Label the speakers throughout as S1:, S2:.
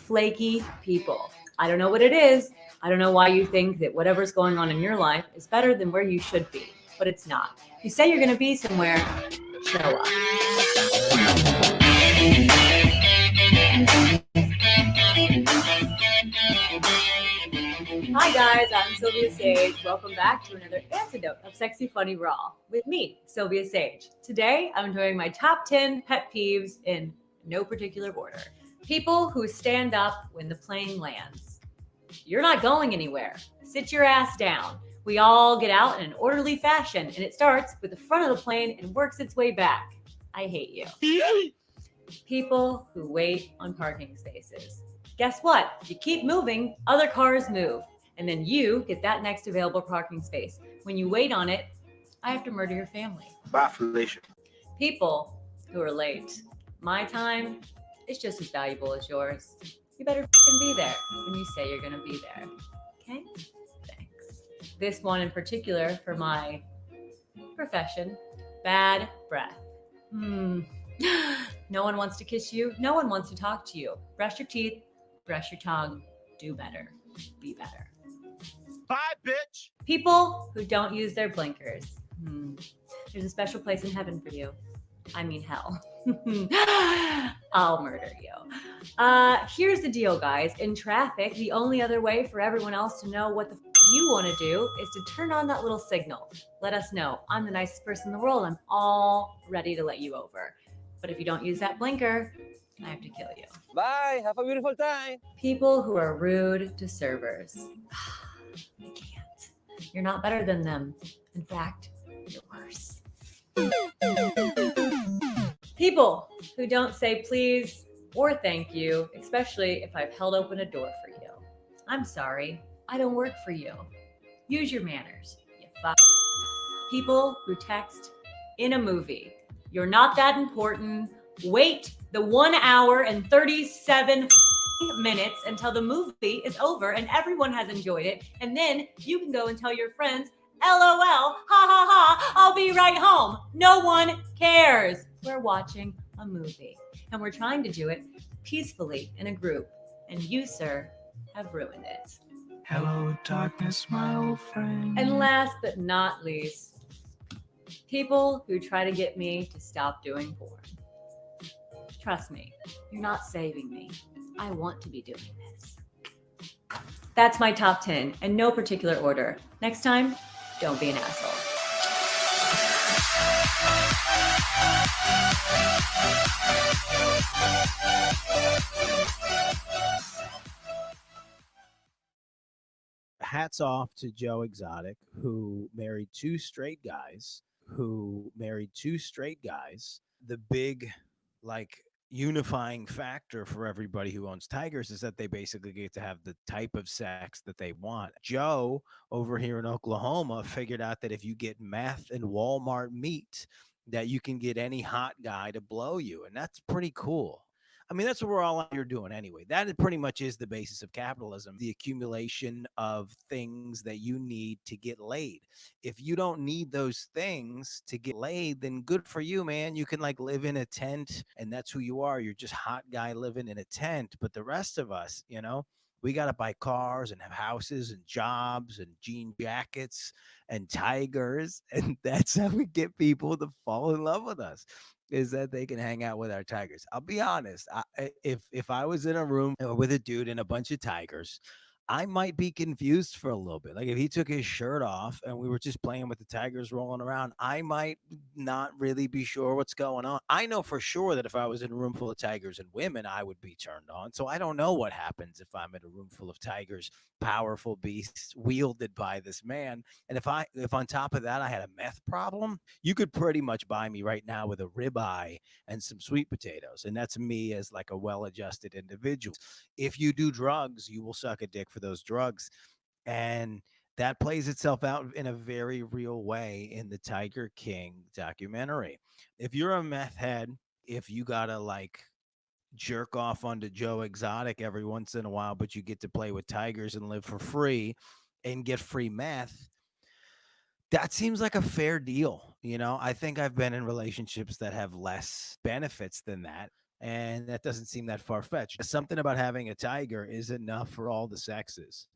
S1: flaky people. I don't know what it is. I don't know why you think that whatever's going on in your life is better than where you should be, but it's not. You say you're going to be somewhere, show up. Hi guys, I'm Silvia Saige. Welcome back to another antidote of Sexy Funny Raw with me, Silvia Saige. Today, I'm doing my top 10 pet peeves in no particular order. People who stand up when the plane lands. You're not going anywhere. Sit your ass down. We all get out in an orderly fashion, and it starts with the front of the plane and works its way back. I hate you. People who wait on parking spaces. Guess what? If you keep moving, other cars move. And then you get that next available parking space. When you wait on it, I have to murder your family.
S2: Biflation.
S1: People who are late. My time is just as valuable as yours. You better be there when you say you're going to be there. Okay? Thanks. This one in particular for my profession, bad breath. No one wants to kiss you. No one wants to talk to you. Brush your teeth, brush your tongue. Do better. Be better.
S2: Bye, bitch.
S1: People who don't use their blinkers. There's a special place in heaven for you. I mean, hell. I'll murder you. Here's the deal, guys. In traffic, the only other way for everyone else to know what the you want to do is to turn on that little signal. Let us know. I'm the nicest person in the world. I'm all ready to let you over. But if you don't use that blinker, I have to kill you.
S3: Bye. Have a beautiful time.
S1: People who are rude to servers. I can't. You're not better than them. In fact, you're worse. People who don't say please or thank you, especially if I've held open a door for you. I'm sorry. I don't work for you. Use your manners, you fuck. People who text in a movie. You're not that important. Wait the 1 hour and 37 minutes until the movie is over and everyone has enjoyed it. And then you can go and tell your friends, LOL, ha ha ha, I'll be right home. No one cares. We're watching a movie and we're trying to do it peacefully in a group. And you, sir, have ruined it.
S4: Hello, darkness, my old friend.
S1: And last but not least, people who try to get me to stop doing porn. Trust me, you're not saving me. I want to be doing this. That's my top 10 in no particular order. Next time, don't be an asshole.
S5: Hats off to Joe Exotic, who married two straight guys. The big, unifying factor for everybody who owns tigers is that they basically get to have the type of sex that they want. Joe over here in Oklahoma figured out that if you get meth and Walmart meat, that you can get any hot guy to blow you. And that's pretty cool. I mean, that's what we're all out here doing anyway. That pretty much is the basis of capitalism, the accumulation of things that you need to get laid. If you don't need those things to get laid, then good for you, man. You can live in a tent and that's who you are. You're just hot guy living in a tent. But the rest of us, we got to buy cars and have houses and jobs and jean jackets and tigers. And that's how we get people to fall in love with us, is that they can hang out with our tigers. I'll be honest. If I was in a room with a dude and a bunch of tigers, I might be confused for a little bit. Like if he took his shirt off and we were just playing with the tigers rolling around, I might not really be sure what's going on. I know for sure that if I was in a room full of tigers and women, I would be turned on. So I don't know what happens if I'm in a room full of tigers, powerful beasts wielded by this man. And if on top of that I had a meth problem, you could pretty much buy me right now with a ribeye and some sweet potatoes. And that's me as a well-adjusted individual. If you do drugs, you will suck a dick for those drugs. And that plays itself out in a very real way in the Tiger King documentary. If you're a meth head, if you gotta jerk off onto Joe Exotic every once in a while, but you get to play with tigers and live for free and get free meth, that seems like a fair deal. I think I've been in relationships that have less benefits than that. And that doesn't seem that far-fetched. Something about having a tiger is enough for all the sexes.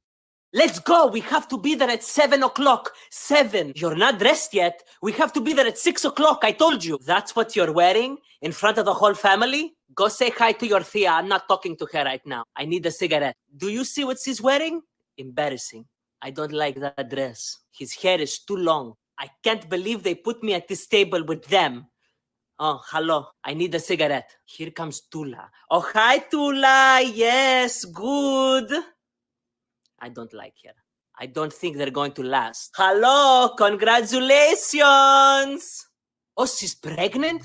S3: Let's go. We have to be there at 7 o'clock. 7. You're not dressed yet. We have to be there at 6 o'clock. I told you. That's what you're wearing in front of the whole family? Go say hi to your Thea. I'm not talking to her right now. I need a cigarette. Do you see what she's wearing? Embarrassing. I don't like that dress. His hair is too long. I can't believe they put me at this table with them. Oh, hello. I need a cigarette. Here comes Tula. Oh, hi, Tula. Yes, good. I don't like her. I don't think they're going to last. Hello, congratulations. Oh, she's pregnant?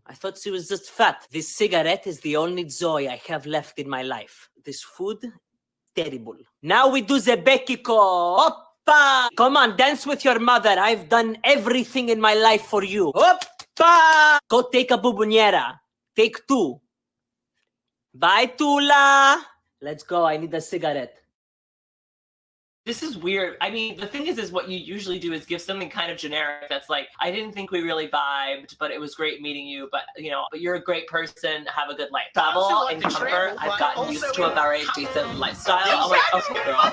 S3: I thought she was just fat. This cigarette is the only joy I have left in my life. This food, terrible. Now we do the Bekiko. Oppa! Come on, dance with your mother. I've done everything in my life for you. Oppa! Go take a bubuniera. Take 2. Bye, Tula. Let's go. I need a cigarette.
S6: This is weird. I mean, the thing is what you usually do is give something kind of generic that's like, I didn't think we really vibed, but it was great meeting you, but you're a great person, have a good life. Travel and comfort, I've gotten used to a very decent lifestyle. I'm like, okay, girl.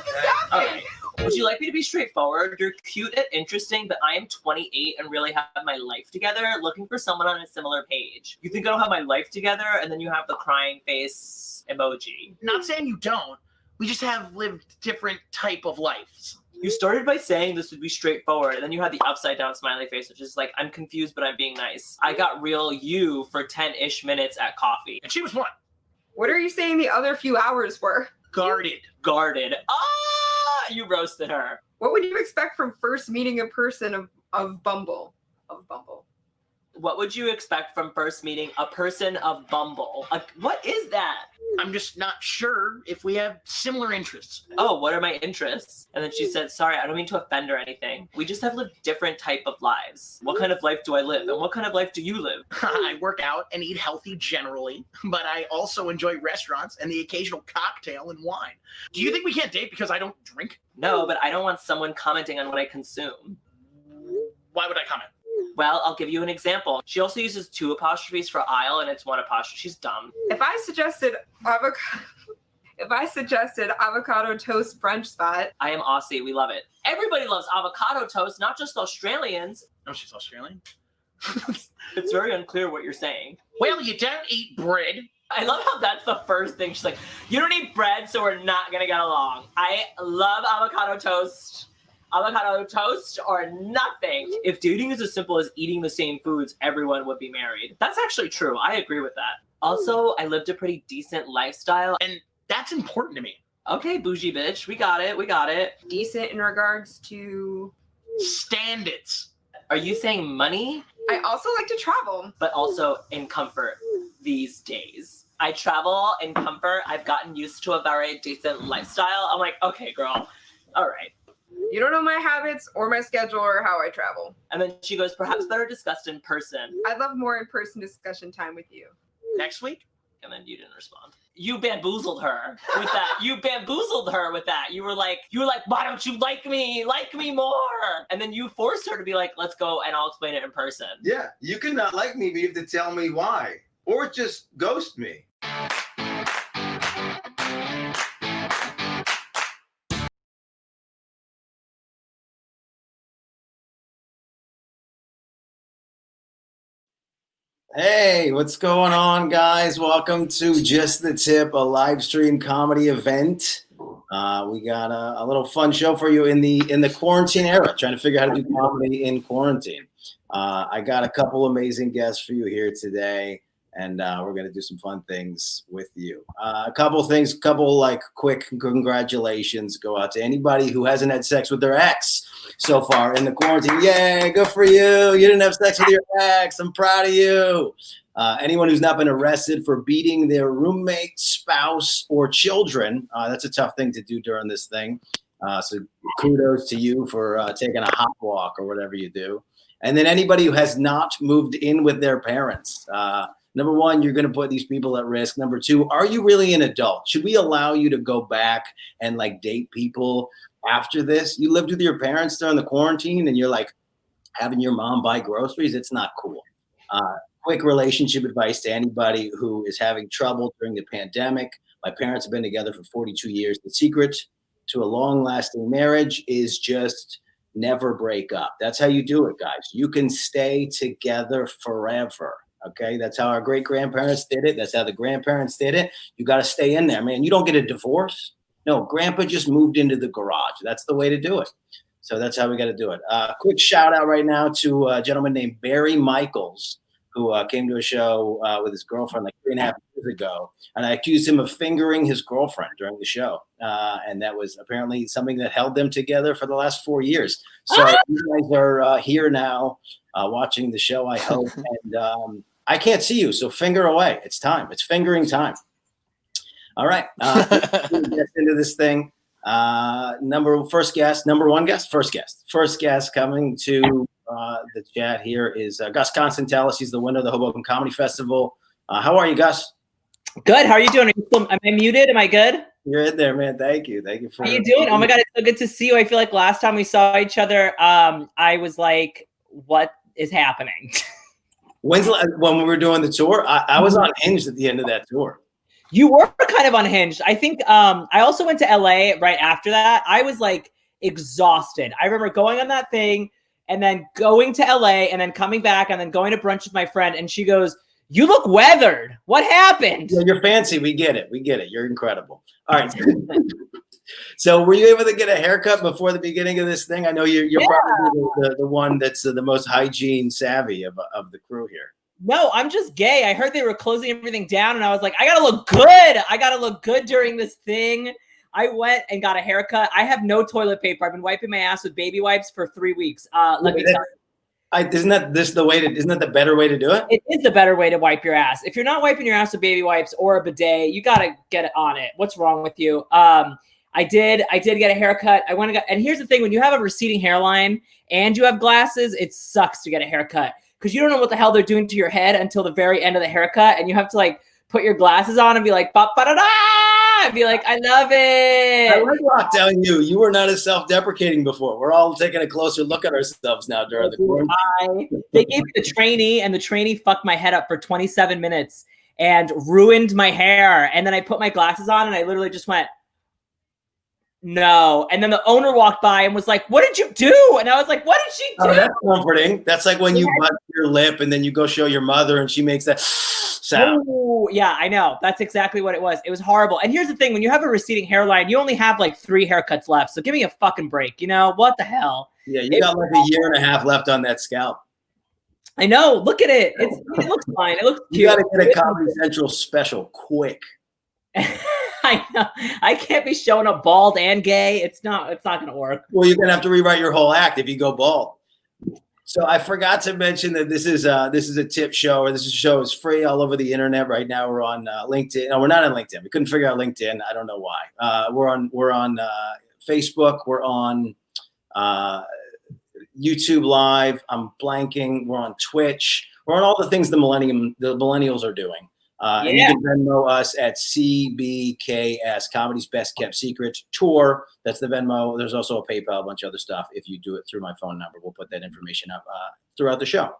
S6: All right. Would you like me to be straightforward? You're cute and interesting, but I am 28 and really have my life together, looking for someone on a similar page. You think I don't have my life together, and then you have the crying face emoji.
S2: Not saying you don't. We just have lived different type of lives.
S6: You started by saying this would be straightforward, and then you had the upside down smiley face, which is like, I'm confused, but I'm being nice. I got real you for 10-ish minutes at coffee.
S2: And she was what?
S7: What are you saying the other few hours were?
S2: Guarded.
S6: Ah! You roasted her.
S7: What would you expect from first meeting a person of Bumble?
S6: What would you expect from first meeting a person of Bumble? What is that?
S2: I'm just not sure if we have similar interests.
S6: Oh, what are my interests? And then she said, sorry, I don't mean to offend or anything. We just have lived different type of lives. What kind of life do I live? And what kind of life do you live?
S2: I work out and eat healthy generally, but I also enjoy restaurants and the occasional cocktail and wine. Do you think we can't date because I don't drink?
S6: No, but I don't want someone commenting on what I consume.
S2: Why would I comment?
S6: Well, I'll give you an example. She also uses 2 apostrophes for aisle, and it's 1 apostrophe. She's dumb.
S7: If I suggested avocado toast brunch spot.
S6: I am Aussie. We love it. Everybody loves avocado toast, not just Australians.
S2: Oh, she's Australian?
S6: It's very unclear what you're saying.
S2: Well, you don't eat bread.
S6: I love how that's the first thing. She's like, you don't eat bread, so we're not going to get along. I love avocado toast. Avocado toast or nothing. If dating is as simple as eating the same foods, everyone would be married. That's actually true. I agree with that. Also, I lived a pretty decent lifestyle.
S2: And that's important to me.
S6: Okay, bougie bitch. We got it.
S7: Decent in regards to
S2: Standards.
S6: Are you saying money?
S7: I also like to travel.
S6: But also in comfort these days. I travel in comfort. I've gotten used to a very decent lifestyle. I'm like, okay, girl. All right.
S7: You don't know my habits or my schedule or how I travel.
S6: And then she goes, perhaps better discussed in person.
S7: I'd love more in-person discussion time with you.
S2: Next week?
S6: And then you didn't respond. You bamboozled her with that. You were like, why don't you like me? Like me more. And then you forced her to be like, let's go and I'll explain it in person.
S8: Yeah, you can not like me, but you have to tell me why. Or just ghost me. Hey, what's going on, guys? Welcome to Just the Tip, a live stream comedy event. We got a little fun show for you in the quarantine era, trying to figure out how to do comedy in quarantine. I got a couple amazing guests for you here today, and we're going to do some fun things with you. A couple like quick congratulations go out to anybody who hasn't had sex with their ex so far in the quarantine. Yay, good for you. You didn't have sex with your ex. I'm proud of you. Anyone who's not been arrested for beating their roommate, spouse, or children, that's a tough thing to do during this thing. So kudos to you for taking a hot walk or whatever you do. And then anybody who has not moved in with their parents. Number one, you're going to put these people at risk. Number two, are you really an adult? Should we allow you to go back and like date people after this? You lived with your parents during the quarantine and you're like having your mom buy groceries. It's not cool. quick relationship advice to anybody who is having trouble during the pandemic. My parents have been together for 42 years. The secret to a long-lasting marriage is just never break up. That's how you do it, guys. You can stay together forever. Okay, that's how our great-grandparents did it. That's how the grandparents did it. You got to stay in there, man. You don't get a divorce. No, grandpa just moved into the garage. That's the way to do it. So that's how we got to do it. Quick shout out right now to a gentleman named Barry Michaels, who came to a show with his girlfriend like 3.5 years ago. And I accused him of fingering his girlfriend during the show. And that was apparently something that held them together for the last 4 years. So you guys are here now watching the show, I hope. And I can't see you, so finger away. It's time. It's fingering time. All right. Let's get into this thing. First guest coming to the chat here is Gus Constantellis. He's the winner of the Hoboken Comedy Festival. How are you, Gus?
S9: Good. How are you doing? Am I muted? Am I good?
S8: You're in there, man. Thank you. Thank you for.
S9: How you doing? Oh my God, it's so good to see you. I feel like last time we saw each other, I was like, "What is happening?"
S8: When we were doing the tour, I was unhinged at the end of that tour.
S9: You were kind of unhinged. I think I also went to LA right after that. I was like exhausted. I remember going on that thing and then going to LA and then coming back and then going to brunch with my friend. And she goes, "You look weathered. What happened?"
S8: Yeah, you're fancy. We get it. We get it. You're incredible. All right. So were you able to get a haircut before the beginning of this thing? I know you're probably the one that's the most hygiene savvy of the crew here.
S9: No, I'm just gay. I heard they were closing everything down, and I was like, I gotta look good. I gotta look good during this thing. I went and got a haircut. I have no toilet paper. I've been wiping my ass with baby wipes for 3 weeks. Let me tell you.
S8: Isn't that the better way to do it?
S9: It is the better way to wipe your ass. If you're not wiping your ass with baby wipes or a bidet, you gotta get it on it. What's wrong with you? I did get a haircut. And here's the thing: when you have a receding hairline and you have glasses, it sucks to get a haircut because you don't know what the hell they're doing to your head until the very end of the haircut, and you have to like put your glasses on and be like, ba ba da da, and be like, I love it.
S8: I like telling you were not as self-deprecating before. We're all taking a closer look at ourselves now during the quarantine.
S9: They gave me the trainee, and the trainee fucked my head up for 27 minutes and ruined my hair. And then I put my glasses on, and I literally just went, no. And then the owner walked by and was like, "What did you do?" And I was like, "What did she do?"
S8: Oh, that's comforting. That's like when you bust your lip and then you go show your mother and she makes that sound.
S9: Ooh, yeah, I know. That's exactly what it was. It was horrible. And here's the thing: when you have a receding hairline, you only have like 3 haircuts left. So give me a fucking break. You know what the hell?
S8: Yeah, you got like a year and a half left on that scalp.
S9: I know. Look at it. It looks fine. It looks cute.
S8: You got to get a Comedy Central special quick.
S9: I know. I can't be showing up bald and gay. It's not going to work.
S8: Well, you're going to have to rewrite your whole act if you go bald. So I forgot to mention that this is a tip show, or this show is free all over the internet right now. We're on LinkedIn. No, we're not on LinkedIn. We couldn't figure out LinkedIn. I don't know why. We're on Facebook. We're on YouTube Live. I'm blanking. We're on Twitch. We're on all the things the millennials are doing. And you can Venmo us at CBKS, Comedy's Best Kept Secret Tour. That's the Venmo. There's also a PayPal, a bunch of other stuff. If you do it through my phone number, we'll put that information up throughout the show.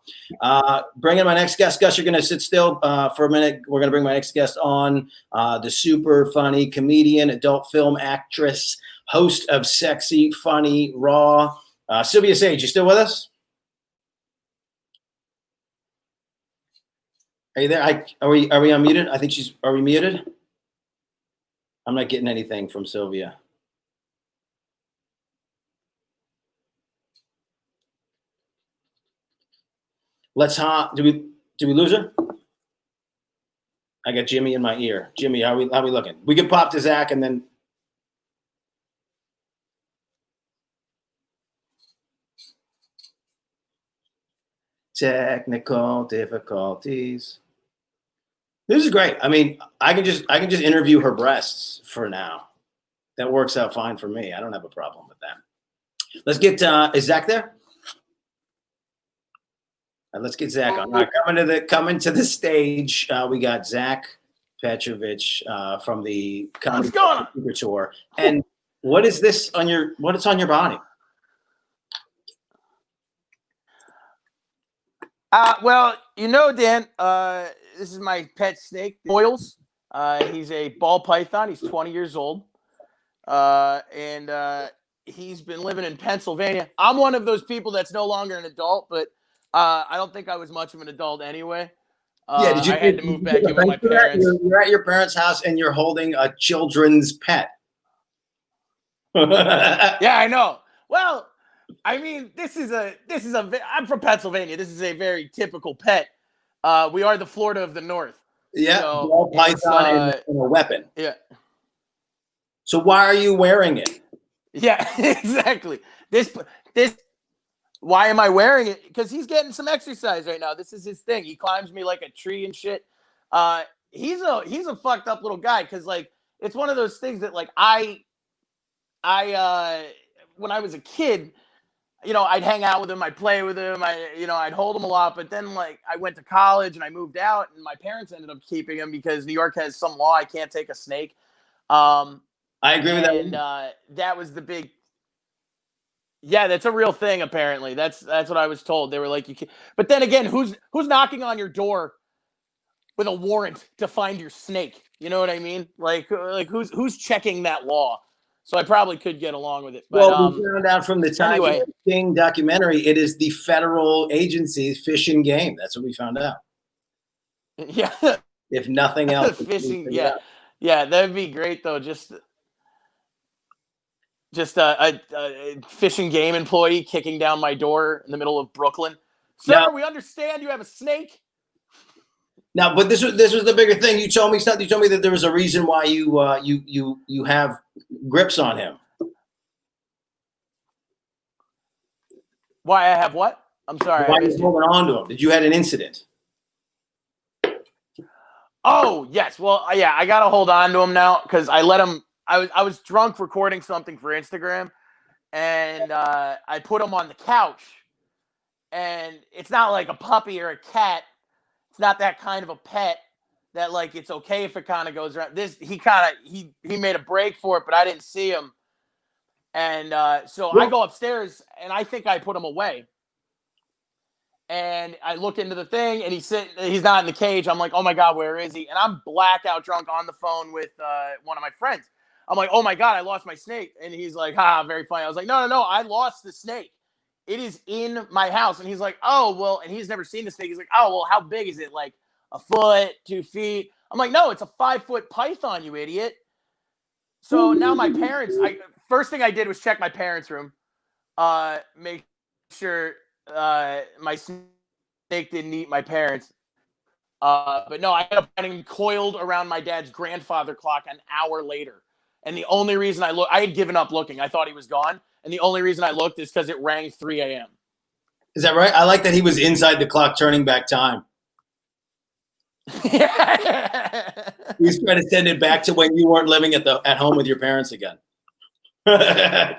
S8: Bring in my next guest. Gus, you're going to sit still for a minute. We're going to bring my next guest on, the super funny comedian, adult film actress, host of Sexy, Funny, Raw. Silvia Saige, you still with us? Are you there? Are we unmuted? I think are we muted? I'm not getting anything from Silvia. Do we lose her? I got Jimmy in my ear. Jimmy, how we looking? We could pop to Zach and then. Technical difficulties. This is great. I mean, I can just interview her breasts for now. That works out fine for me. I don't have a problem with that. Let's get is Zach there? Let's get Zach on. All right, coming to the stage. We got Zach Petrovich from the Comedy Secret Tour. And what is this on your body?
S10: Well,
S2: Dan, this is my pet snake, Boils. He's a ball python. He's 20 years old. And he's been living in Pennsylvania. I'm one of those people that's no longer an adult, but I don't think I was much of an adult anyway.
S8: Yeah, did you?
S2: I had to move back in with my parents.
S8: You're at your parents' house and you're holding a children's pet.
S2: Yeah, I know. Well, I mean, I'm from Pennsylvania. This is a very typical pet. We are the Florida of the North.
S8: Yeah,
S2: So
S8: ball python and a weapon.
S2: Yeah.
S8: So why are you wearing it?
S2: Yeah, exactly. This. Why am I wearing it? Because he's getting some exercise right now. This is his thing. He climbs me like a tree and shit. He's a fucked up little guy. Because like it's one of those things that like I when I was a kid, I'd hang out with him, I'd play with him, I'd hold him a lot. But then like I went to college and I moved out, and my parents ended up keeping him because New York has some law I can't take a snake.
S8: I agree with that.
S2: And that was the big. Yeah, that's a real thing. Apparently, that's what I was told. They were like, you can. But then again, who's knocking on your door with a warrant to find your snake? You know what I mean? Like who's checking that law? So I probably could get along with it. But,
S8: well, we found out from the Tiger King documentary, it is the federal agency, Fish and Game. That's what we found out.
S2: Yeah.
S8: If nothing else.
S2: Fishing. Yeah. Yeah, that'd be great though. Just a Fish and Game employee kicking down my door in the middle of Brooklyn. Sir, we understand you have a snake.
S8: Now, but this was the bigger thing. You told me something. You told me that there was a reason why you have grips on him.
S2: Why I have what? I'm sorry.
S8: Why are you holding on to him? Did you had an incident?
S2: Oh yes. Well, yeah, I gotta hold on to him now because I let him. I was drunk recording something for Instagram, and I put him on the couch. And it's not like a puppy or a cat. It's not that kind of a pet that like it's okay if it kind of goes around. He made a break for it, but I didn't see him. And so I go upstairs and I think I put him away. And I look into the thing and he's not in the cage. I'm like, oh my God, where is he? And I'm blackout drunk on the phone with one of my friends. I'm like, oh my God, I lost my snake. And he's like, very funny. I was like, no, I lost the snake. It is in my house. And he's like, oh, well, and he's never seen the snake. He's like, oh, well, how big is it? Like a foot, 2 feet? I'm like, no, it's a 5-foot python, you idiot. So now my parents, first thing I did was check my parents' room, make sure my snake didn't eat my parents. But no, I ended up getting coiled around my dad's grandfather clock an hour later. And the only reason I had given up looking. I thought he was gone. And the only reason I looked is because it rang 3 a.m.
S8: Is that right? I like that he was inside the clock turning back time.
S2: Yeah.
S8: He was trying to send it back to when you weren't living at home with your parents again.
S2: Yeah,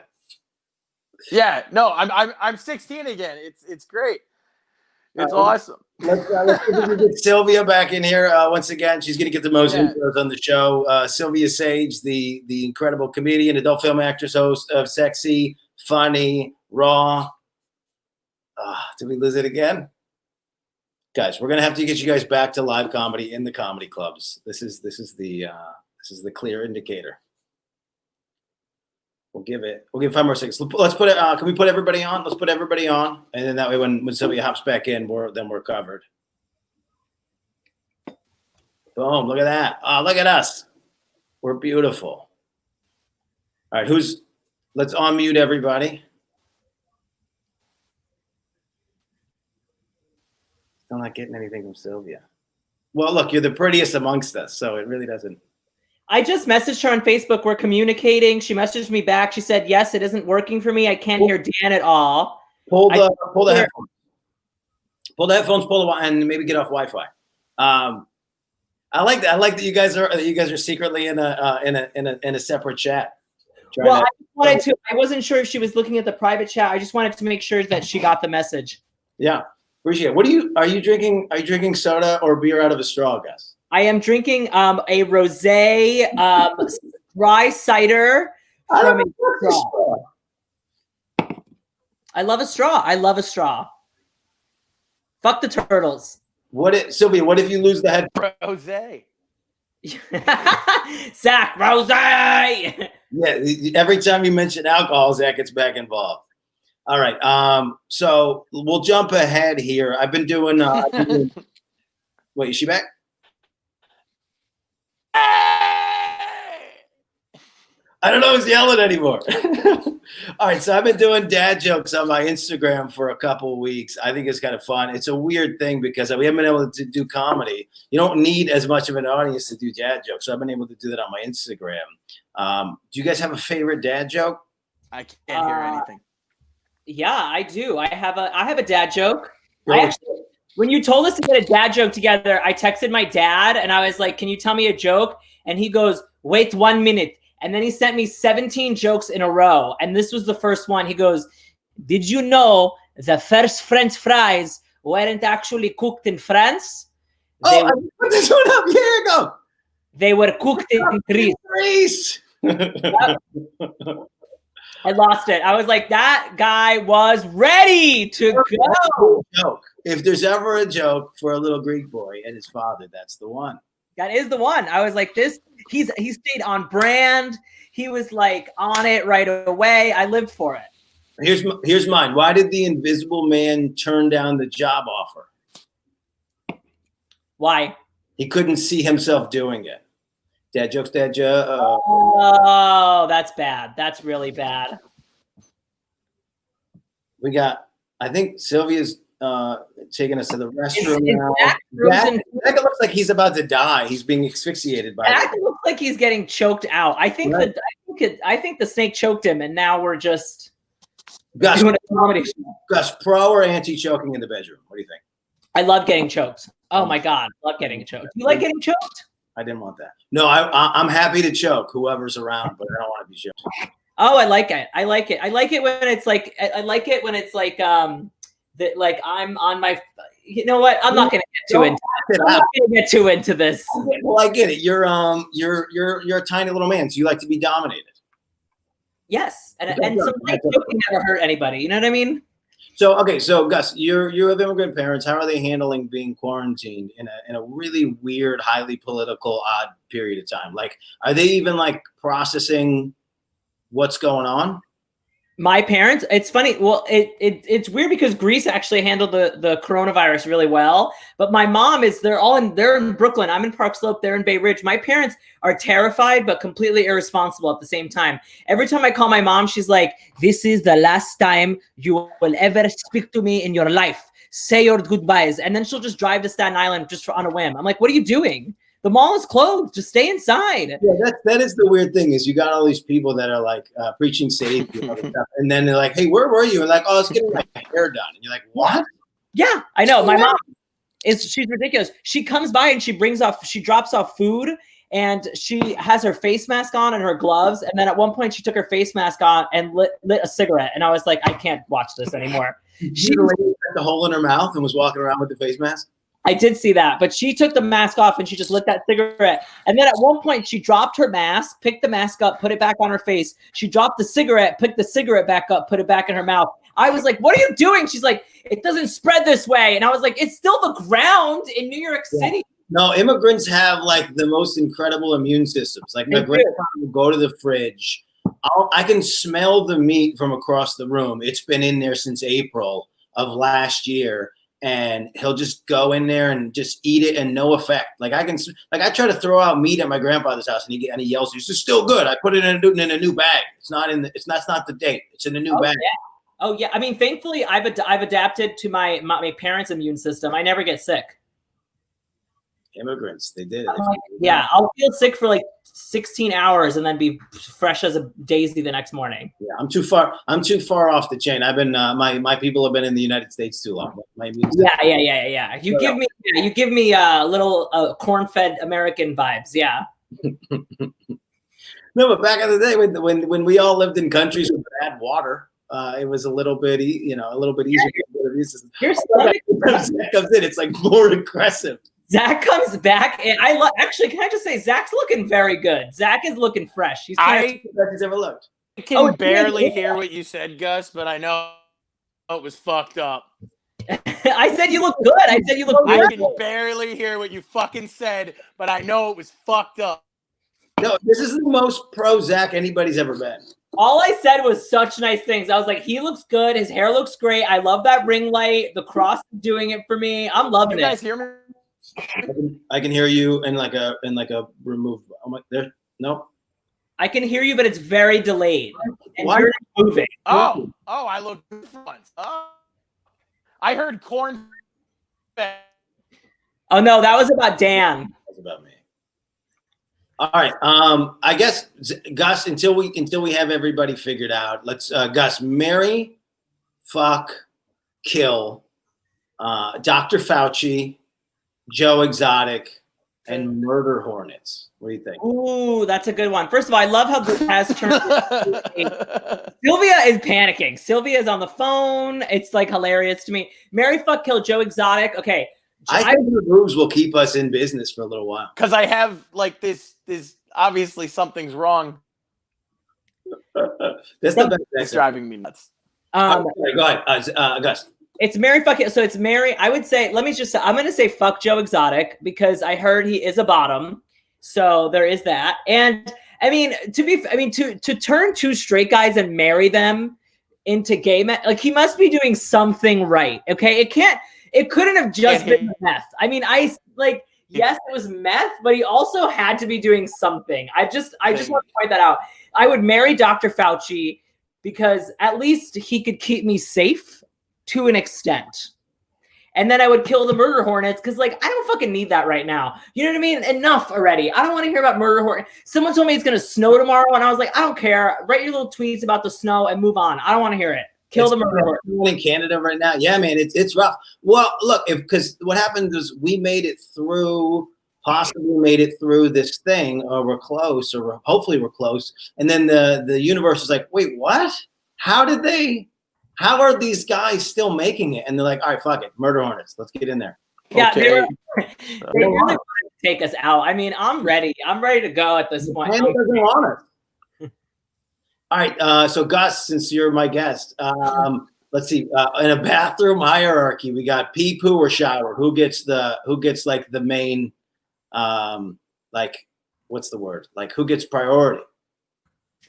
S2: no, I'm 16 again. It's great. It's awesome.
S8: Let's get Silvia back in here once again. She's going to get the most intros on the show. Silvia Saige, the incredible comedian, adult film actress, host of Sexy, Funny, Raw. Did we lose it again? Guys, we're going to have to get you guys back to live comedy in the comedy clubs. This is the clear indicator. We'll give 5 more seconds. Let's put it. Can we put everybody on? Let's put everybody on, and then that way, when Silvia hops back in, we're covered. Boom! Look at that. Oh, look at us. We're beautiful. All right, let's unmute everybody. Still not getting anything from Silvia. Well, look, you're the prettiest amongst us, so it really doesn't.
S9: I just messaged her on Facebook. We're communicating. She messaged me back. She said, yes, it isn't working for me. I can't hear Dan at all.
S8: Pull the headphones. Pull the headphones, and maybe get off Wi-Fi. I like that you guys are secretly in a separate chat.
S9: Well, I wasn't sure if she was looking at the private chat. I just wanted to make sure that she got the message.
S8: Yeah. Appreciate it. Are you drinking soda or beer out of a straw, Gus?
S9: I am drinking a rosé rye cider from a straw. I love a straw. Fuck the turtles.
S8: Sylvia, what if you lose the head?
S2: Rose.
S9: Zach Rose.
S8: Yeah, every time you mention alcohol, Zach gets back involved. All right. So we'll jump ahead here. I've been doing. Wait, is she back? I don't know who's yelling anymore. All right, so I've been doing dad jokes on my Instagram for a couple of weeks. I think it's kind of fun. It's a weird thing because we haven't been able to do comedy. You don't need as much of an audience to do dad jokes, so I've been able to do that on my Instagram. Do you guys have a favorite dad joke?
S2: I can't hear anything.
S9: Yeah, I do. I have a dad joke. When you told us to get a dad joke together, I texted my dad and I was like, "Can you tell me a joke?" And he goes, "Wait 1 minute." And then he sent me 17 jokes in a row. And this was the first one. He goes, "Did you know the first French fries weren't actually cooked in France?
S8: I put this one up a year ago.
S9: They were cooked in Greece."
S8: Greece.
S9: I lost it. I was like, that guy was ready to go.
S8: Joke. If there's ever a joke for a little Greek boy and his father, that's the one.
S9: That is the one. I was like, he stayed on brand. He was like on it right away. I lived for it.
S8: Here's mine. Why did the Invisible Man turn down the job offer?
S9: Why?
S8: He couldn't see himself doing it. Dad jokes, dad joke.
S9: Oh, that's bad. That's really bad.
S8: We got, I think Sylvia's taking us to the restroom now. Zach looks like he's about to die. He's being asphyxiated by
S9: Zach looks like he's getting choked out. I think the snake choked him, and now we're just doing a comedy show.
S8: Gus, pro or anti-choking in the bedroom? What do you think?
S9: I love getting choked. Oh my God, love getting choked. Do you like getting choked?
S8: I didn't want that. No, I'm happy to choke whoever's around, but I don't want to be choked.
S9: Oh, I like it. I like it. I like it when it's like. I like it when it's like that. Like I'm on my. You know what? I'm not going to get too into this.
S8: Well, I get it. You're a tiny little man, so you like to be dominated.
S9: Yes, and sometimes joking never hurt anybody. You know what I mean?
S8: So Gus, you have immigrant parents. How are they handling being quarantined in a really weird, highly political, odd period of time? Like, are they even like processing what's going on?
S9: My parents, it's funny. Well, it's weird because Greece actually handled the coronavirus really well. But my mom they're in Brooklyn. I'm in Park Slope. They're in Bay Ridge. My parents are terrified, but completely irresponsible at the same time. Every time I call my mom, she's like, "This is the last time you will ever speak to me in your life. Say your goodbyes." And then she'll just drive to Staten Island just on a whim. I'm like, "What are you doing? The mall is closed. Just stay inside."
S8: Yeah, that is the weird thing is you got all these people that are like preaching safety and all this stuff, and then they're like, "Hey, where were you?" And like, "Oh, I was getting my hair done." And you're like, "What?"
S9: Yeah, I know. My mom she's ridiculous. She comes by and she drops off food, and she has her face mask on and her gloves. And then at one point she took her face mask on and lit a cigarette. And I was like, I can't watch this anymore.
S8: She had the hole in her mouth and was walking around with the face mask.
S9: I did see that, but she took the mask off and she just lit that cigarette. And then at one point she dropped her mask, picked the mask up, put it back on her face. She dropped the cigarette, picked the cigarette back up, put it back in her mouth. I was like, "What are you doing?" She's like, "It doesn't spread this way." And I was like, "It's still the ground in New York City."
S8: No, immigrants have like the most incredible immune systems. Like my grandfather will go to the fridge. I can smell the meat from across the room. It's been in there since April of last year. And he'll just go in there and just eat it and no effect. Like I try to throw out meat at my grandfather's house and he yells, "This is still good. I put it in a new bag. That's not the date. It's in a new bag."
S9: Yeah. Oh yeah. I mean, thankfully I've adapted to my parents' immune system. I never get sick.
S8: Immigrants, they did it.
S9: Yeah, I'll feel sick for like 16 hours and then be fresh as a daisy the next morning.
S8: Yeah, I'm too far off the chain. I've been my people have been in the United States too long.
S9: Yeah. You give me little corn-fed American vibes. Yeah.
S8: No, but back in the day when we all lived in countries with bad water, it was a little bit easier. Zach comes in, it's like more aggressive.
S9: Zach comes back, and actually, can I just say, Zach's looking very good. Zach is looking fresh. He's
S8: the best he's ever looked.
S2: I can barely hear what you said, Gus, but I know it was fucked up.
S9: I said you look good. I said you look
S2: I
S9: good.
S2: can barely hear what you fucking said, but I know it was fucked up.
S8: No, this is the most pro Zach anybody's ever been.
S9: All I said was such nice things. I was like, he looks good. His hair looks great. I love that ring light. The cross is doing it for me. I'm loving
S2: You guys
S9: it.
S2: hear me?
S8: I can hear you in like a remove. I'm like there. No.
S9: I can hear you, but it's very delayed. And
S8: Why?
S9: you're moving.
S2: Oh, I look good for once. Oh, I heard corn.
S9: Oh no, that was about Dan.
S8: That's about me. All right. I guess Gus, until we have everybody figured out, let's Gus, marry, fuck, kill, Dr. Fauci, Joe Exotic, and murder hornets. What do you think?
S9: Ooh, that's a good one. First of all, I love how this has turned. Sylvia is panicking. Sylvia is on the phone. It's like hilarious to me. Marry, fuck, kill, Joe Exotic. Okay.
S8: I think the moves will keep us in business for a little while.
S2: Because I have like this obviously something's wrong.
S8: That's the best.
S2: It's driving me nuts.
S8: Go ahead, Gus.
S9: It's Mary fuck it. So it's Mary. I would say, I'm going to say fuck Joe Exotic because I heard he is a bottom. So there is that. And I mean, to turn two straight guys and marry them into gay men, like he must be doing something right. Okay. It couldn't have just been meth. I mean, yes, it was meth, but he also had to be doing something. I just want to point that out. I would marry Dr. Fauci because at least he could keep me safe to an extent. And then I would kill the murder hornets because, I don't fucking need that right now. You know what I mean? Enough already. I don't want to hear about murder hornets. Someone told me it's going to snow tomorrow, and I was like, I don't care. Write your little tweets about the snow and move on. I don't want to hear it. Kill the murder hornets.
S8: In Canada right now. Yeah, man, it's rough. Well, look, because what happened is we made it through, possibly made it through this thing, or we're close, or hopefully we're close. And then the universe is like, wait, what? How are these guys still making it? And they're like, all right, fuck it. Murder hornets. Let's get in there.
S9: Yeah,
S2: Okay.
S9: they really wanted to take us out. I mean, I'm ready. I'm ready to go at this point.
S8: Canada doesn't want us. All right. So Gus, since you're my guest, let's see. In a bathroom hierarchy, we got pee, poo, or shower. Who gets the main, what's the word? Like who gets priority?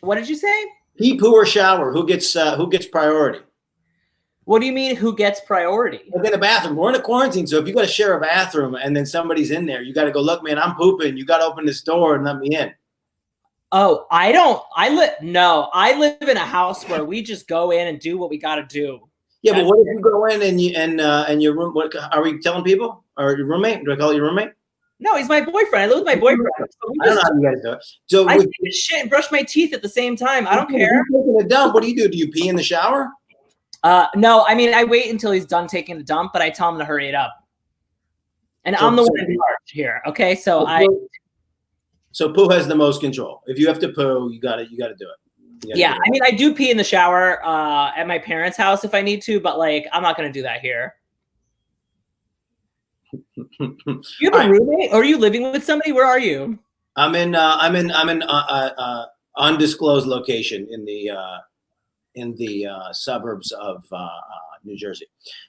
S9: What did you say?
S8: Pee, poo, or shower. Who gets priority?
S9: What do you mean who gets priority?
S8: Like in a bathroom. We're in a quarantine, so if you got to share a bathroom and then somebody's in there, you got to go, look, man, I'm pooping. You got to open this door and let me in.
S9: Oh, I live in a house where we just go in and do what we got to do.
S8: Yeah, but what if you go in and your room? What are we telling people? Or your roommate? Do I call it your roommate?
S9: No, he's my boyfriend. I live with my boyfriend. So
S8: I don't know how you guys do it. So
S9: I take a shit and brush my teeth at the same time. I don't care.
S8: Taking a dump. What do? Do you pee in the shower?
S9: No, I mean I wait until he's done taking the dump, but I tell him to hurry it up. And I'm the one in charge here. Okay, so
S8: So poo has the most control. If you have to poo, you gotta do it.
S9: Yeah, I mean I do pee in the shower at my parents' house if I need to, but I'm not gonna do that here. You have a roommate, or are you living with somebody? Where are you?
S8: I'm in undisclosed location in the suburbs of New Jersey.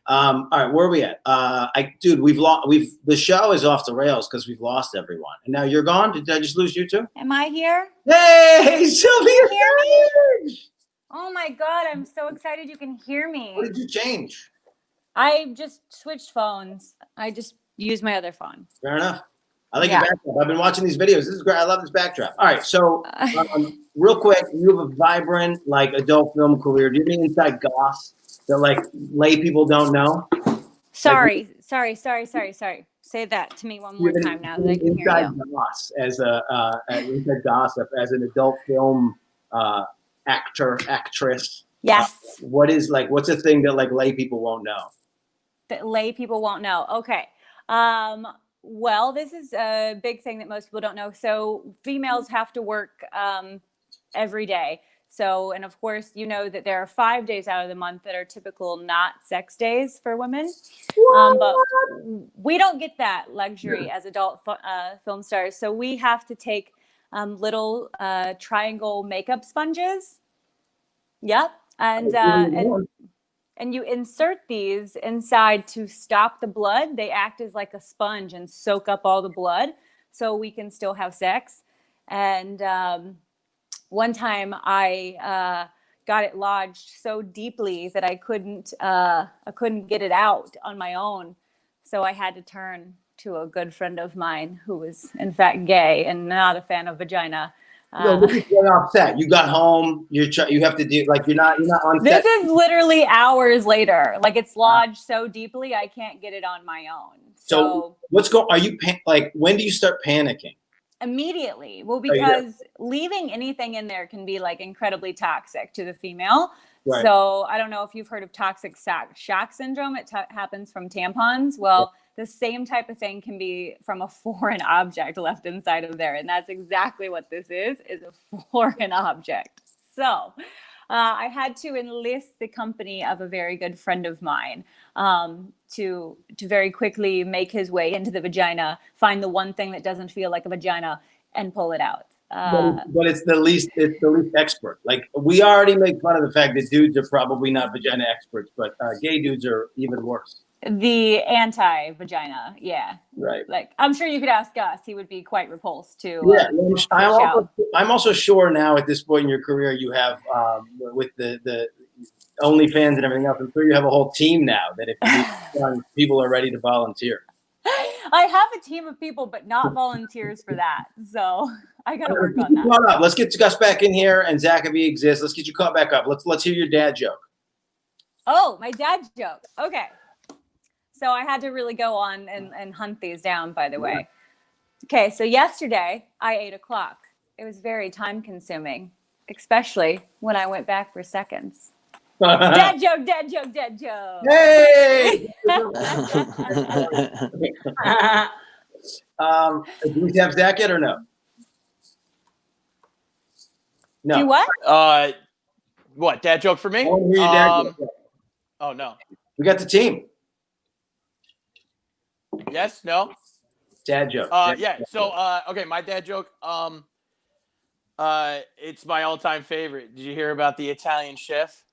S8: All right, where are we at? The show is off the rails because we've lost everyone, and now you're gone. Did I just lose you too?
S10: Am I here?
S8: Hey, Silvia!
S10: Can you hear me? Oh my God, I'm so excited you can hear me.
S8: What did you change?
S10: I just switched phones. I just used my other phone.
S8: Fair enough. I like your backdrop. I've been watching these videos. This is great. I love this backdrop. All right, so real quick, you have a vibrant adult film career. Do you have any inside goss that lay people don't know?
S10: Sorry. Say that to me one more time now that I can hear you.
S8: Goss inside gossip as an adult film actress.
S10: Yes.
S8: What's a thing that lay people won't know?
S10: That lay people won't know. Okay. Well, this is a big thing that most people don't know. So females have to work every day. So, and of course, you know that there are 5 days out of the month that are typical not sex days for women. But we don't get that luxury as adult film stars. So we have to take little triangle makeup sponges. Yep. And and you insert these inside to stop the blood. They act as like a sponge and soak up all the blood so we can still have sex. And one time I got it lodged so deeply that I couldn't get it out on my own. So I had to turn to a good friend of mine who was in fact gay and not a fan of vagina.
S8: This is getting upset. You got home. You have to do like you're not on set.
S10: This is literally hours later. Like it's lodged so deeply, I can't get it on my own.
S8: So are you like? When do you start panicking?
S10: Immediately. Well, because leaving anything in there can be like incredibly toxic to the female.
S8: Right.
S10: So I don't know if you've heard of toxic shock syndrome. It happens from tampons. Well, the same type of thing can be from a foreign object left inside of there. And that's exactly what this is a foreign object. So I had to enlist the company of a very good friend of mine to very quickly make his way into the vagina, find the one thing that doesn't feel like a vagina, and pull it out.
S8: But it's the least expert. Like we already make fun of the fact that dudes are probably not vagina experts, but gay dudes are even worse.
S10: The anti-vagina, yeah.
S8: Right.
S10: Like I'm sure you could ask us; he would be quite repulsed to.
S8: Yeah, I'm also sure now at this point in your career you have with the OnlyFans and everything else. I'm sure you have a whole team now that if people are ready to volunteer.
S10: I have a team of people, but not volunteers for that. So I got to work on that.
S8: Let's get Gus back in here, and Zachaby exists. Let's get you caught back up. Let's hear your dad joke.
S10: Oh, my dad joke. Okay. So I had to really go on and hunt these down, by the way. Okay, so yesterday I ate a clock. It was very time consuming, especially when I went back for seconds. Dad joke, dad joke, dad joke.
S8: Hey! Do we have Zach yet or no? No.
S10: Do what?
S2: What, dad joke for me? Oh, no.
S8: We got the team.
S2: Yes, no?
S8: Dad joke.
S2: Yeah, so, okay, my dad joke, it's my all-time favorite. Did you hear about the Italian chef?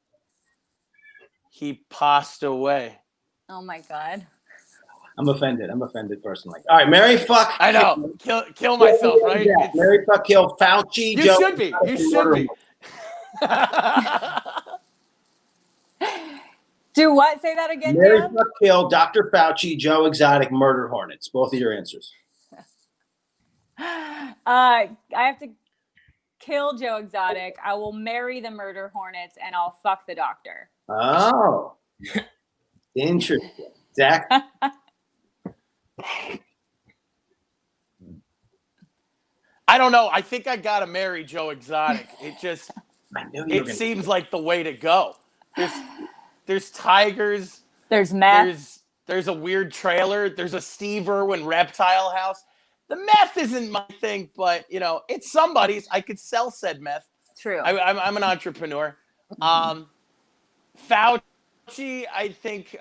S2: He passed away.
S10: Oh, my God.
S8: I'm offended personally. All right, Mary fuck.
S2: I know. Kill myself, right?
S8: Yeah, Mary fuck kill Fauci.
S2: You
S8: Joe,
S2: should be. You should be.
S10: Do what? Say that again,
S8: Mary
S10: Dan?
S8: fuck kill Dr. Fauci, Joe Exotic, murder hornets. Both of your answers.
S10: I have to kill Joe Exotic. I will marry the murder hornets, and I'll fuck the doctor.
S8: Oh, interesting. Zach?
S2: I don't know. I think I gotta marry Joe Exotic. It seems like the way to go. There's tigers.
S10: There's meth.
S2: There's a weird trailer. There's a Steve Irwin reptile house. The meth isn't my thing, but it's somebody's. I could sell said meth.
S10: True.
S2: I'm an entrepreneur. Fauci, I think.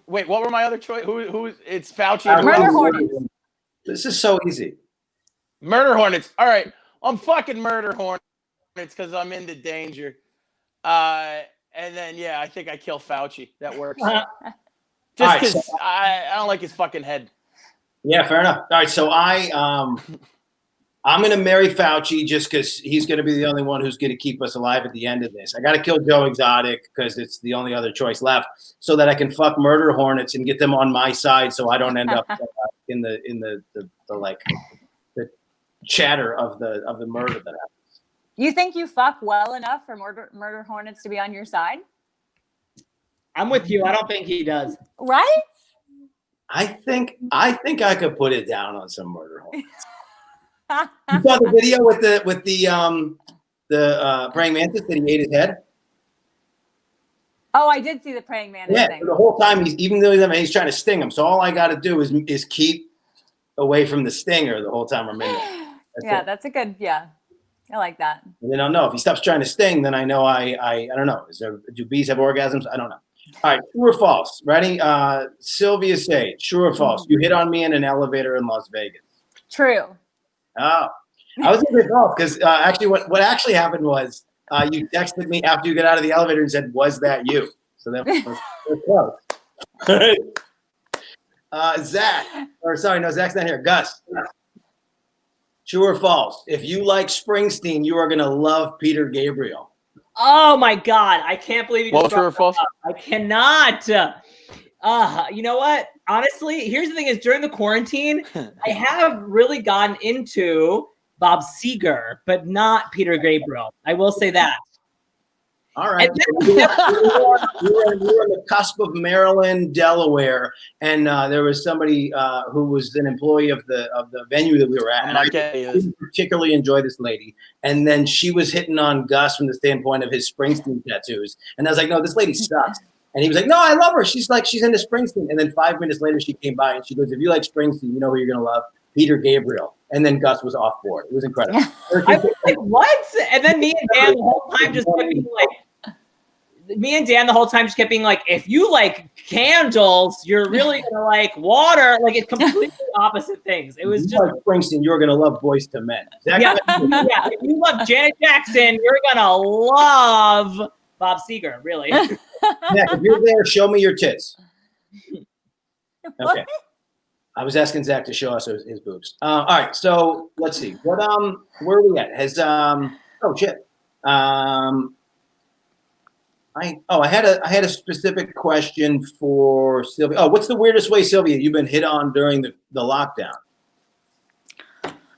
S2: Wait, what were my other choice? Who? It's Fauci.
S10: Murder hornets.
S8: This is so easy.
S2: Murder hornets. All right, I'm fucking murder hornets because I'm into danger. And then I think I kill Fauci. That works. Just because I don't like his fucking head.
S8: Yeah, fair enough. All right, so I'm going to marry Fauci just because he's going to be the only one who's going to keep us alive at the end of this. I got to kill Joe Exotic because it's the only other choice left, so that I can fuck murder hornets and get them on my side, so I don't end up in the chatter of the murder that happens.
S10: You think you fuck well enough for murder hornets to be on your side?
S9: I'm with you. I don't think he does.
S10: Right?
S8: I think I could put it down on some murder hornets. You saw the video with the praying mantis that he ate his head?
S10: Oh, I did see the praying mantis thing.
S8: The whole time he's trying to sting him. So all I got to do is keep away from the stinger the whole time I'm in there.
S10: That's a good. Yeah, I like that.
S8: And then I'll know if he stops trying to sting. Then I know I don't know. Do bees have orgasms? I don't know. All right, true or false? Ready? Silvia Saige, true or false? You hit on me in an elevator in Las Vegas.
S10: True.
S8: Oh, I was going to say false because actually what actually happened was You texted me after you got out of the elevator and said, "Was that you?" So that was close. Zach, or sorry, no, Zach's not here. Gus. True or false? If you like Springsteen, you are gonna love Peter Gabriel.
S9: Oh my God! I can't believe you just
S2: True or
S9: brought
S2: false?
S9: that up. I cannot. You know what? Honestly, here's the thing: is during the quarantine, I have really gotten into Bob Seger, but not Peter Gabriel. I will say that.
S8: All right.
S9: And
S8: We were on the cusp of Maryland, Delaware, and there was somebody who was an employee of the venue that we were at.
S2: I'm
S8: And
S2: not
S8: I
S2: getting this.
S8: didn't particularly enjoy this lady. And then she was hitting on Gus from the standpoint of his Springsteen tattoos. And I was like, no, this lady sucks. And he was like, no, I love her. She's into Springsteen. And then 5 minutes later, she came by and she goes, if you like Springsteen, you know who you're going to love? Peter Gabriel. And then Gus was off board. It was incredible.
S9: I was like, what? And then me and Dan the whole time just kept being like, if you like candles, you're really gonna like water. Like it's completely opposite things. It was
S8: If you
S9: just
S8: like Springsteen, you're going to love Boyz II Men.
S9: yeah. If you love Janet Jackson, you're gonna love Bob Seger. Really.
S8: Yeah, if you're there, show me your tits. Okay. I was asking Zach to show us his boobs. All right, so let's see. What where are we at? Has oh shit. I had a specific question for Silvia. Oh, what's the weirdest way, Silvia, you've been hit on during the lockdown?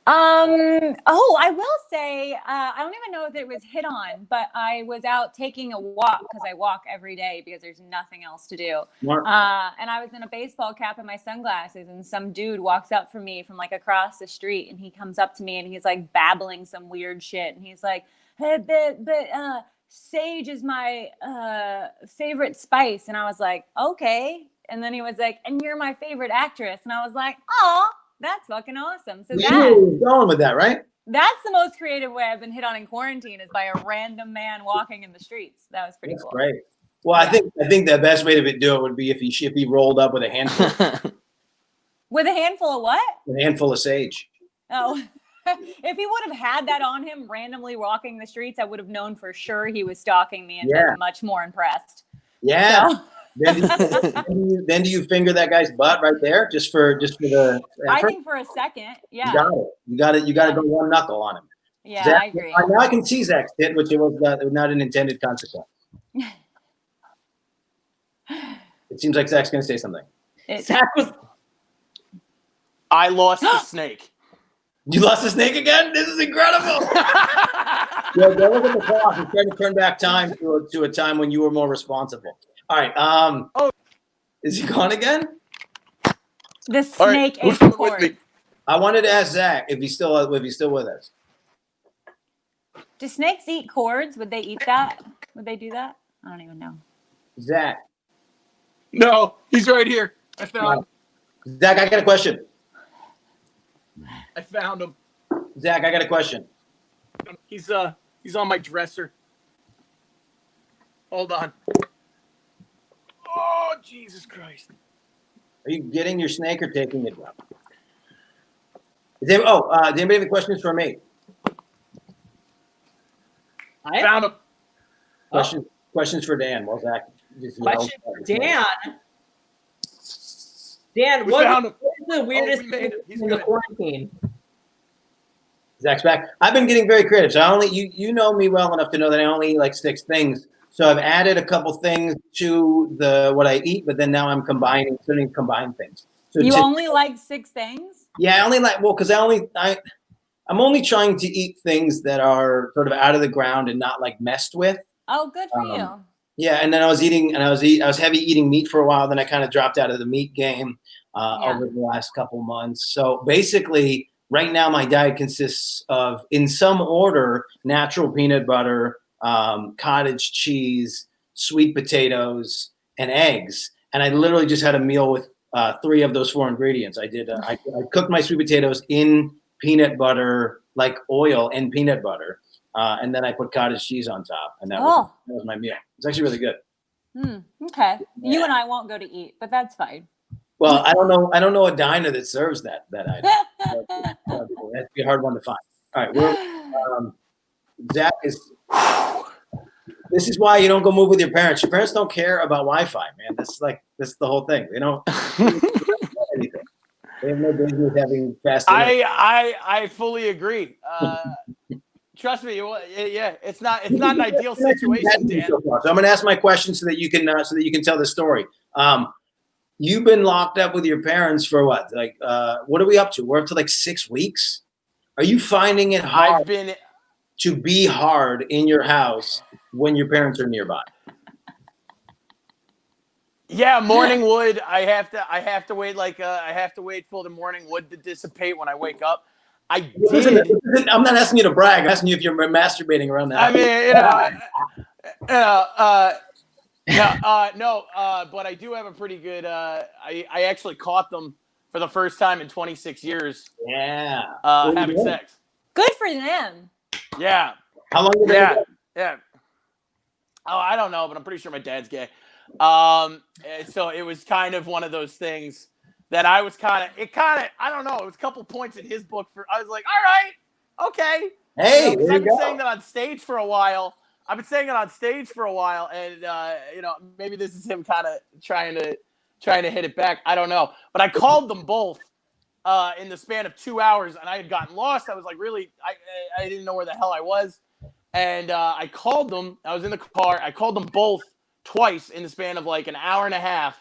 S10: I will say, I don't even know if it was hit on, but I was out taking a walk because I walk every day because there's nothing else to do.
S8: Mark.
S10: And I was in a baseball cap and my sunglasses, and some dude walks up from me from like across the street, and he comes up to me and he's like babbling some weird shit, and he's like, "Hey, but Saige is my favorite spice," and I was like, "Okay," and then he was like, "And you're my favorite actress," and I was like, "Oh." That's fucking awesome. So
S8: You knew where you were going with that, right?
S10: that's the most creative way I've been hit on in quarantine is by a random man walking in the streets. That was pretty
S8: That's
S10: cool.
S8: great. Well, yeah. I think the best way to do it would be if he rolled up with a handful.
S10: With a handful of what?
S8: A handful of sage.
S10: Oh, if he would have had that on him randomly walking the streets, I would have known for sure he was stalking me and been much more impressed.
S8: Yeah.
S10: So.
S8: Then do you finger that guy's butt right there just for the
S10: I think for a second, yeah.
S8: You got to go one knuckle on him.
S10: Yeah,
S8: Zach,
S10: I agree.
S8: Now I can see Zach's tit, which it was not an intended consequence. It seems like Zach's going to say something.
S9: Zach was.
S2: I lost the snake.
S8: You lost the snake again? This is incredible. Yeah, go look at the clock and try to turn back time to a time when you were more responsible. All right. Is he gone again?
S10: The snake ate
S2: with
S10: cord.
S2: me?
S8: I wanted to ask Zach if he's still with us.
S10: Do snakes eat cords? Would they eat that? Would they do that? I don't even know.
S8: Zach.
S2: No, he's right here. I found him.
S8: Zach, I got a question.
S2: I found him.
S8: Zach, I got a question.
S2: He's on my dresser. Hold on. Oh, Jesus Christ.
S8: Are you getting your snake or taking it down? Does anybody have any questions for me?
S9: I
S2: found him.
S8: Questions for Dan. Well, Zach.
S9: Question for Dan. Dan, what is the weirdest thing in the quarantine?
S8: Zach's back. I've been getting very creative. So you know me well enough to know that I only eat like 6 things. So I've added a couple things to what I eat, but then now I'm starting to combine things. So
S10: you only like 6 things?
S8: Yeah, I only like because I'm only trying to eat things that are sort of out of the ground and not like messed with.
S10: Oh, good for you.
S8: Yeah, and then I was heavy eating meat for a while. Then I kind of dropped out of the meat game over the last couple months. So basically, right now my diet consists of, in some order, natural peanut butter, cottage cheese, sweet potatoes, and eggs. And I literally just had a meal with 3 of those 4 ingredients. I did. I cooked my sweet potatoes in peanut butter, like oil and peanut butter. And then I put cottage cheese on top, and that was my meal. It's actually really good.
S10: Okay, you and I won't go to eat, but that's fine.
S8: Well, I don't know a diner that serves that item. That'd be a hard one to find. All right, Zach is This is why you don't go move with your parents. Your parents don't care about Wi-Fi, man. That's the whole thing. They don't anything. They have no business having fast internet.
S2: I fully agree. Trust me, yeah, it's not an ideal situation, Dan.
S8: So I'm going to ask my question so that you can tell the story. You've been locked up with your parents for what? Like, what are we up to? We're up to like 6 weeks. Are you finding it hard to be hard in your house when your parents are nearby?
S2: Yeah, morning wood. I have to wait I have to wait for the morning wood to dissipate when I wake up. I did.
S8: I'm not asking you to brag. I'm asking you if you're masturbating around the house.
S2: I mean, no, but I do have a pretty good. I actually caught them for the first time in 26 years.
S8: Yeah.
S2: Having sex.
S10: Good for them.
S2: Yeah.
S8: How long did
S2: they go? Yeah. Oh, I don't know, but I'm pretty sure my dad's gay. So it was kind of one of those things that I was I don't know. It was a couple points in his book I was like, all right, okay.
S8: Hey,
S2: I've been saying that on stage for a while. and maybe this is him kind of trying to hit it back. I don't know, but I called them both in the span of 2 hours, and I had gotten lost. I was like, really, I didn't know where the hell I was, and I called them. I was in the car. I called them both twice in the span of like an hour and a half.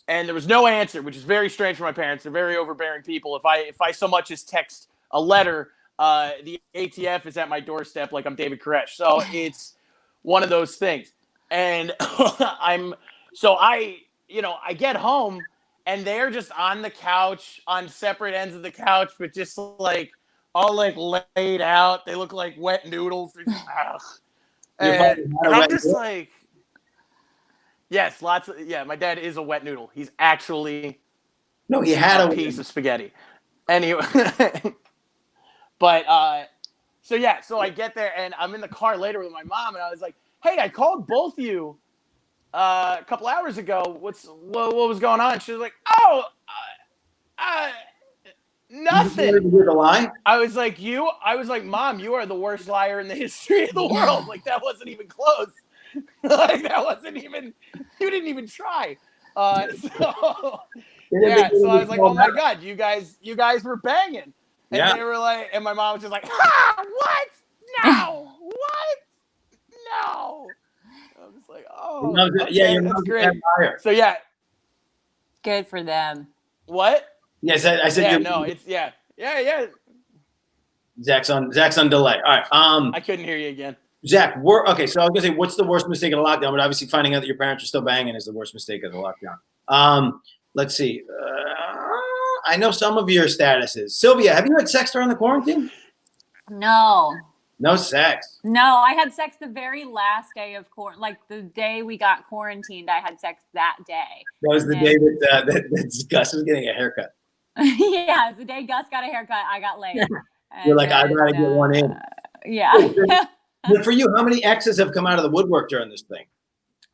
S2: And there was no answer, which is very strange for my parents. They're very overbearing people. If I so much as text a letter, the ATF is at my doorstep like I'm David Koresh. So it's one of those things. And I get home and they're just on the couch, on separate ends of the couch, but just like all like laid out. They look like wet noodles. And I'm just like, yes, my dad is a wet noodle. He's actually
S8: he had
S2: a piece of spaghetti. Anyway, but so I get there and I'm in the car later with my mom and I was like, hey, I called both of you a couple hours ago. What was going on? She was like, nothing.
S8: Did you hear the lie?
S2: I was like, Mom, you are the worst liar in the history of the world. Like that wasn't even close. Like that wasn't even. You didn't even try. So I was like, oh my god, you guys were banging, and they were like, and my mom was just like, what? No, what? No. I was like, oh, okay, that's great. So
S10: good for them.
S2: What?
S8: Yes, I said.
S2: Yeah.
S8: Zach's on delay. All right.
S2: I couldn't hear you again.
S8: Zach, okay. So I was gonna say, what's the worst mistake of the lockdown? But obviously, finding out that your parents are still banging is the worst mistake of the lockdown. Let's see. I know some of your statuses. Silvia, have you had sex during the quarantine?
S10: No.
S8: No sex.
S10: No, I had sex the very last day of like the day we got quarantined. I had sex that day.
S8: That was the day that Gus was getting a haircut.
S10: Yeah, it was the day Gus got a haircut. I got laid.
S8: You're like, I gotta get one in.
S10: Yeah.
S8: But for you, how many exes have come out of the woodwork during this thing?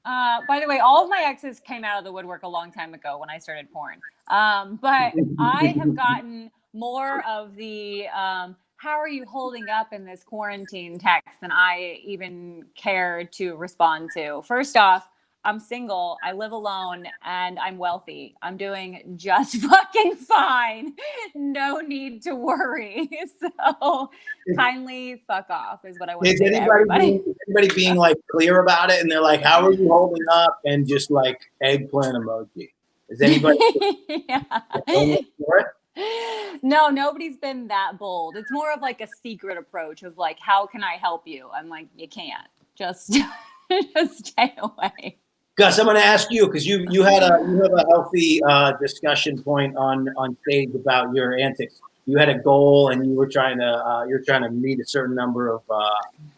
S10: By the way, all of my exes came out of the woodwork a long time ago when I started porn. But I have gotten more of the how are you holding up in this quarantine text than I even care to respond to. First off, I'm single, I live alone, and I'm wealthy. I'm doing just fucking fine. No need to worry. So kindly fuck off is what I want to say to everybody.
S8: Is anybody being like clear about it? And they're like, how are you holding up? And just like eggplant emoji. Is anybody for it?
S10: No, nobody's been that bold. It's more of like a secret approach of like, how can I help you? I'm like, you can't. Just stay away.
S8: Gus, I'm going to ask you because you have a healthy discussion point on stage about your antics. You had a goal and you were trying to meet a certain number of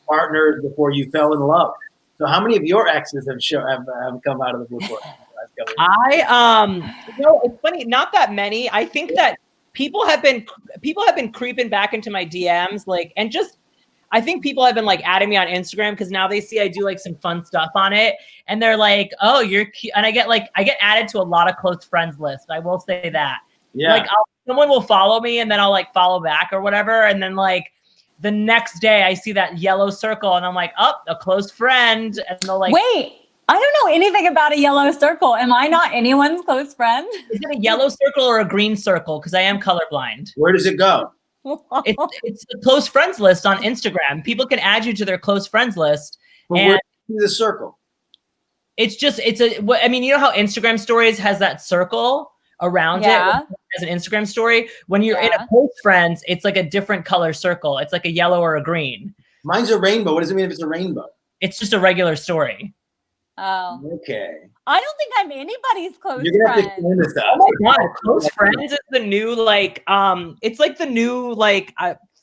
S8: partners before you fell in love. So how many of your exes have come out of the woodwork?
S9: It's funny, not that many. I think that people have been creeping back into my DMs, I think people have been like adding me on Instagram because now they see I do like some fun stuff on it, and they're like, "Oh, you're cute," and I get added to a lot of close friends lists. I will say that. Yeah. Someone will follow me, and then I'll like follow back or whatever, and then like
S6: the next day I see that yellow circle and I'm like, oh, a close friend. And they'll like,
S10: Wait, I don't know anything about a yellow circle. Am I not anyone's close friend?
S6: is it a yellow circle or a green circle? Because I am colorblind.
S8: Where does it go?
S6: It's a close friends list on Instagram. People can add you to their close friends list.
S8: But
S6: And
S8: where do the circle?
S6: I mean, you know how Instagram stories has that circle around it as an Instagram story? When you're in a close friends, it's like a different color circle. It's like a yellow or a green.
S8: Mine's a rainbow. What does it mean if it's a rainbow?
S6: It's just a regular story.
S10: Oh.
S8: Okay.
S10: I don't think I'm anybody's close
S8: You're gonna have to
S10: friend.
S8: explain this
S6: Oh my god, close friends is the new it's like the new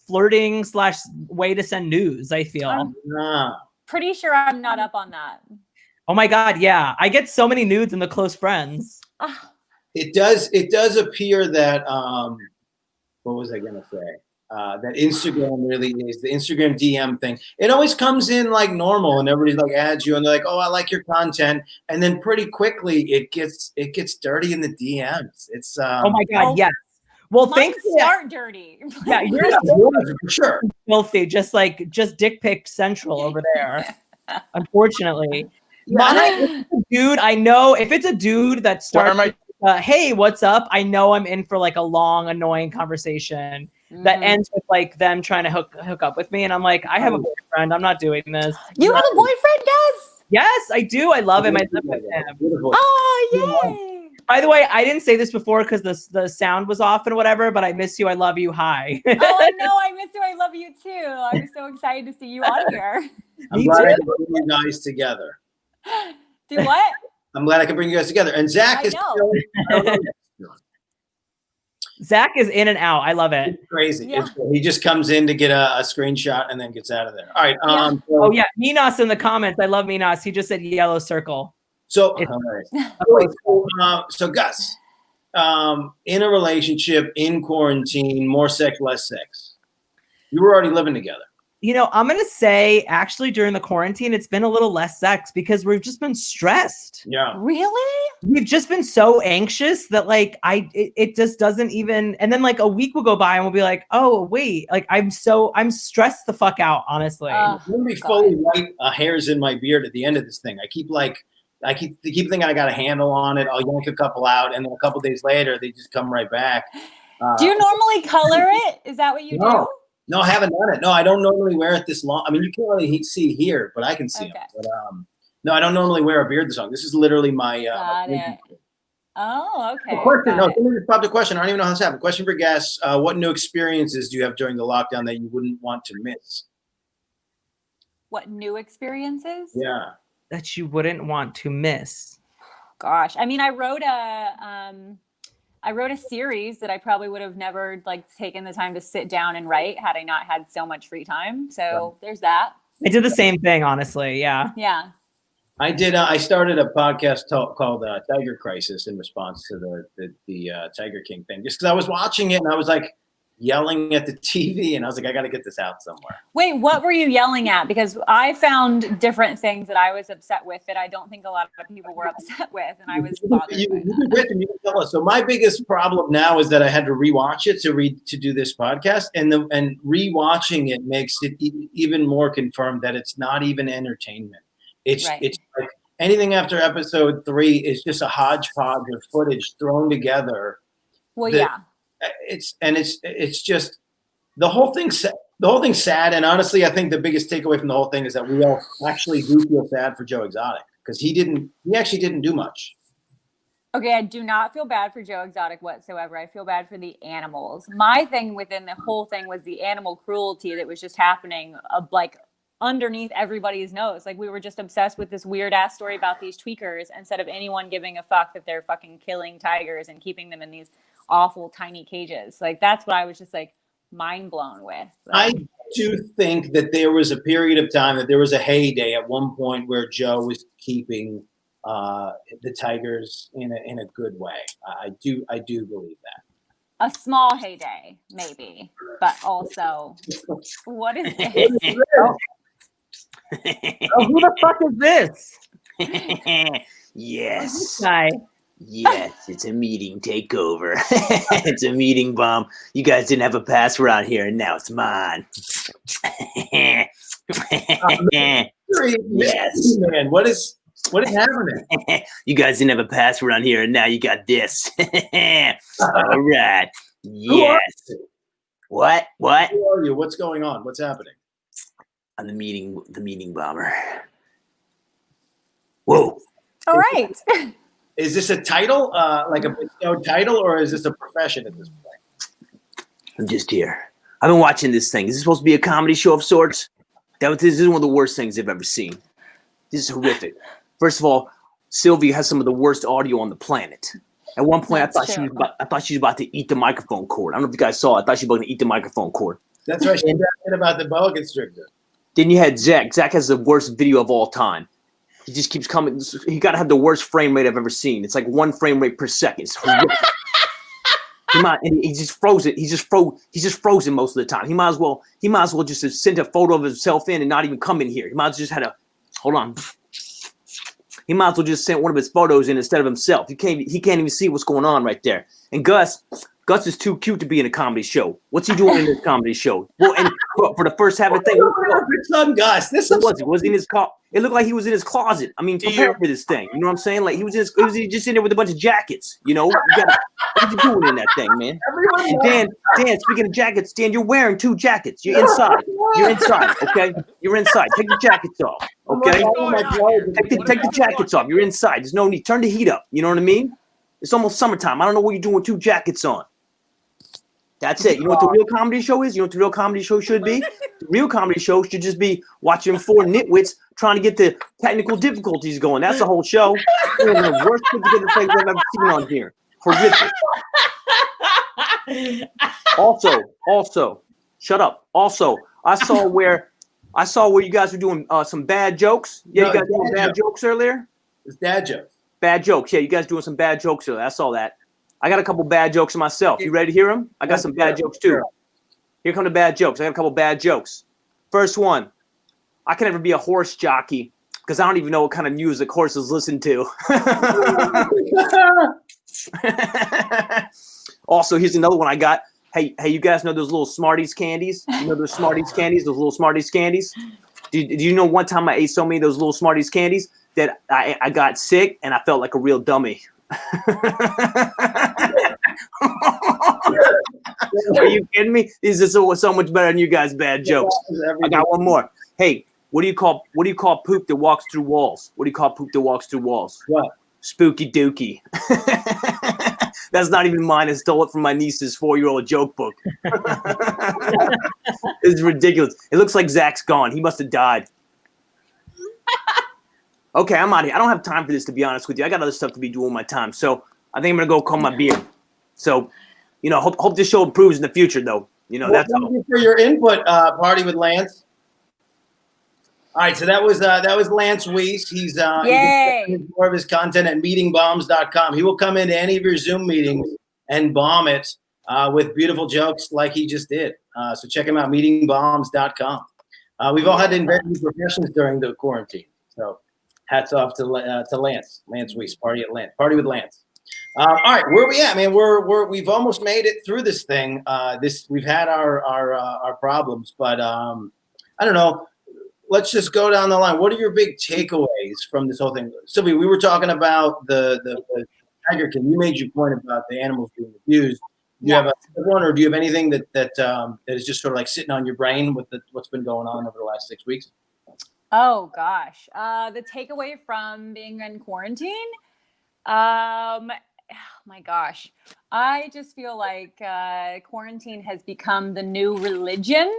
S6: flirting / way to send news, I feel.
S10: Pretty sure I'm not up on that.
S6: Oh my god, yeah. I get so many nudes in the close friends.
S8: It does appear that what was I gonna say? That Instagram really is the Instagram DM thing. It always comes in like normal, and everybody's like adds you, and they're like, "Oh, I like your content," and then pretty quickly it gets dirty in the DMs. It's
S6: oh my god, yes. Well,
S10: mine start dirty.
S6: Yeah, you're
S8: for sure
S6: filthy, just dick pic central over there. Unfortunately, if it's a dude, I know if it's a dude that starts, hey, what's up? I know I'm in for like a long, annoying conversation. That ends with like them trying to hook up with me, and I'm like, I have a boyfriend. I'm not doing this.
S10: You have a boyfriend, Gus?
S6: Yes, I do. I love him. I live with him.
S10: Oh, yay!
S6: By the way, I didn't say this before because the sound was off and whatever. But I miss you. I love you. Hi.
S10: Oh no, I miss you. I love you too. I'm so excited to see you on here.
S8: I'm glad I can bring you guys together.
S10: Do what?
S8: I'm glad I can bring you guys together. And Zach is
S6: Zach is in and out. I love it.
S8: It's crazy.
S10: Yeah.
S8: He just comes in to get a screenshot and then gets out of there. All right.
S6: Oh yeah, Minos in the comments. I love Minos. He just said yellow circle.
S8: So, so Gus, in a relationship, in quarantine, more sex, less sex. You were already living together.
S6: You know, I'm gonna say actually during the quarantine, it's been a little less sex because we've just been stressed.
S8: Yeah.
S10: Really?
S6: We've just been so anxious that like it just doesn't even. And then like a week will go by and we'll be like, oh wait, like I'm stressed the fuck out. Honestly,
S8: I'm gonna be fully white hairs in my beard at the end of this thing. I keep thinking I got a handle on it. I'll yank a couple out, and then a couple days later they just come right back.
S10: Do you normally color it? Is that what you do?
S8: No, I haven't done it. No, I don't normally wear it this long. I mean, you can't really see here, but I can see it. But no, I don't normally wear a beard this long. This is literally my.
S10: Got it. Oh, okay.
S8: Question. No, somebody just popped a question. I don't even know how this happened. Question for guests: what new experiences do you have during the lockdown that you wouldn't want to miss?
S10: What new experiences?
S8: Yeah.
S6: That you wouldn't want to miss.
S10: Gosh, I mean, I wrote a series that I probably would have never like taken the time to sit down and write had I not had so much free time. So there's that.
S6: I did the same thing, honestly. Yeah.
S10: Yeah.
S8: I did. I started a podcast called Tiger Crisis in response to the Tiger King thing, just because I was watching it and I was like yelling at the TV, and I was like, I got to get this out somewhere.
S10: Wait, what were you yelling at? Because I found different things that I was upset with that I don't think a lot of people were upset with, and I was bothered.
S8: You can tell us. So my biggest problem now is that I had to rewatch it to do this podcast, and rewatching it makes it even more confirmed that it's not even entertainment. It's like anything after episode 3 is just a hodgepodge of footage thrown together.
S10: Well, yeah.
S8: It's just the whole thing's sad, and honestly, I think the biggest takeaway from the whole thing is that we all actually do feel sad for Joe Exotic because he actually didn't do much.
S10: Okay, I do not feel bad for Joe Exotic whatsoever. I feel bad for the animals. My thing within the whole thing was the animal cruelty that was just happening, like underneath everybody's nose. Like we were just obsessed with this weird ass story about these tweakers instead of anyone giving a fuck that they're fucking killing tigers and keeping them in these awful tiny cages. Like that's what I was just like mind blown with.
S8: I do think that there was a period of time that there was a heyday at one point where Joe was keeping the tigers in a good way. I do believe that.
S10: A small heyday, maybe, but also, what is this?
S6: Oh, who the fuck is this?
S5: Yes.
S6: Hi.
S3: Yes, it's a meeting takeover. It's a meeting bomb. You guys didn't have a pass around here, and now it's mine. Yes.
S8: Man, what is happening?
S3: You guys didn't have a pass around here, and now you got this. All right.
S8: Who are
S3: Yes. What? What?
S8: Who are you? What's going on? What's happening?
S3: I'm the meeting bomber. Whoa.
S10: All right.
S8: Is this a title, like a bestowed title, or is this a profession at this point?
S3: I'm just here. I've been watching this thing. Is this supposed to be a comedy show of sorts? This is one of the worst things I've ever seen. This is horrific. First of all, Silvia has some of the worst audio on the planet. At one point, I thought she was about to eat the microphone cord. I don't know if you guys saw it. I thought she was going to eat the microphone cord.
S8: That's right. She's asking about the boa constrictor.
S3: Then you had Zach. Zach has the worst video of all time. He just keeps coming. He got to have the worst frame rate I've ever seen. It's like 1 frame rate per second. It's horrific. He just froze it. He's just frozen most of the time. He might as well just have sent a photo of himself in and not even come in here. He might as well just had a hold on. He might as well just sent one of his photos in instead of himself. He can't even see what's going on right there. And Gus is too cute to be in a comedy show. What's he doing in this comedy show? Well, and for the first half of the thing,
S8: your son Gus.
S3: Was he in his car? It looked like he was in his closet. I mean, prepare for this thing. You know what I'm saying? Like he was just in there with a bunch of jackets. You know, what you doing in that thing, man? Dan, speaking of jackets, Dan, you're wearing 2 jackets. You're inside. Okay? You're inside. Take the jackets off. Okay? Take the jackets off. You're inside. There's no need. Turn the heat up. You know what I mean? It's almost summertime. I don't know what you're doing with 2 jackets on. That's it. You know what the real comedy show is? You know what the real comedy show should be? The real comedy show should just be watching 4 nitwits trying to get the technical difficulties going. That's the whole show. One of the worst put together things I've ever seen on here. Horrific. Also, shut up. Also, I saw where you guys were doing some bad jokes. Yeah, you guys doing bad jokes earlier?
S8: It's dad jokes.
S3: Bad jokes. Yeah, you guys doing some bad jokes earlier. I saw that. I got a couple bad jokes myself. You ready to hear them? I got some bad jokes too. Here come the bad jokes. I got a couple bad jokes. First one. I can never be a horse jockey because I don't even know what kind of music horses listen to. Also, here's another one I got. Hey, you guys know those little Smarties candies? You know those Smarties candies? Those little Smarties candies? Do you know one time I ate so many of those little Smarties candies that I got sick and I felt like a real dummy? Are you kidding me? These are so much better than you guys' bad jokes. I got one more. Hey, what do you call poop that walks through walls? What do you call poop that walks through walls?
S8: What?
S3: Spooky dookie. That's not even mine. I stole it from my niece's 4-year-old joke book. It's ridiculous. It looks like Zach's gone. He must have died. Okay, I'm out of here. I don't have time for this, to be honest with you. I got other stuff to be doing with my time. So I think I'm going to go comb my beard. So, hope this show improves in the future, though. That's all.
S8: Thank you for your input, Party with Lance. All right, so that was Lance Weiss. He's more of his content at meetingbombs.com. He will come into any of your Zoom meetings and bomb it with beautiful jokes like he just did. So check him out, meetingbombs.com. We've all had to invent new professions during the quarantine. So hats off to Lance Weiss, Party with Lance. All right, where are we at, man? We've almost made it through this thing. We've had our problems, but I don't know. Let's just go down the line. What are your big takeaways from this whole thing? Silvia, we were talking about the tiger king. You made your point about the animals being abused. Do you have a one, or do you have anything that is just sort of like sitting on your brain with what's been going on over the last 6 weeks?
S10: Oh gosh, the takeaway from being in quarantine. Oh my gosh, I just feel like quarantine has become the new religion.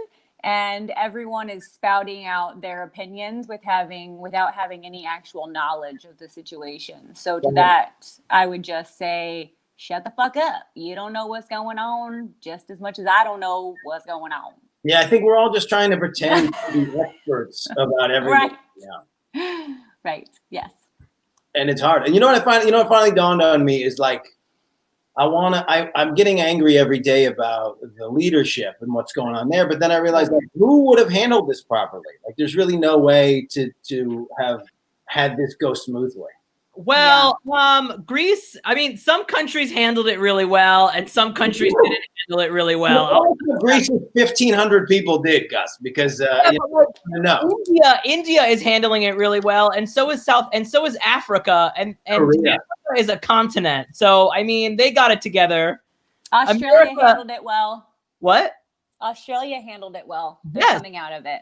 S10: And everyone is spouting out their opinions without having any actual knowledge of the situation. So to that, I would just say, shut the fuck up. You don't know what's going on just as much as I don't know what's going on.
S8: Yeah, I think we're all just trying to pretend to be experts about everything.
S10: Right.
S8: Yeah.
S10: Right. Yes.
S8: And it's hard. And what finally dawned on me is like, I'm getting angry every day about the leadership and what's going on there. But then I realized, like, who would have handled this properly? Like, there's really no way to have had this go smoothly.
S9: Well, Greece, I mean, some countries handled it really well and some countries didn't handle it really well.
S8: Greece's 1,500 people did, Gus, because no.
S9: India is handling it really well, and so is Africa, and
S8: Korea.
S9: Africa is a continent. So I mean, they got it together.
S10: Australia handled it well.
S9: What?
S10: Australia handled it well. They're
S9: Yes.
S10: coming out of it.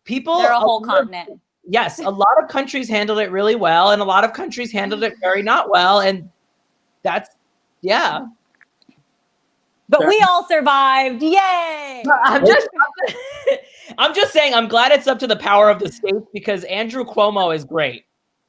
S9: People,
S10: they're a whole continent.
S9: Yes, a lot of countries handled it really well, and a lot of countries handled it very not well, and that's
S10: But we all survived. Yay!
S9: I'm just saying, I'm glad it's up to the power of the states because Andrew Cuomo is great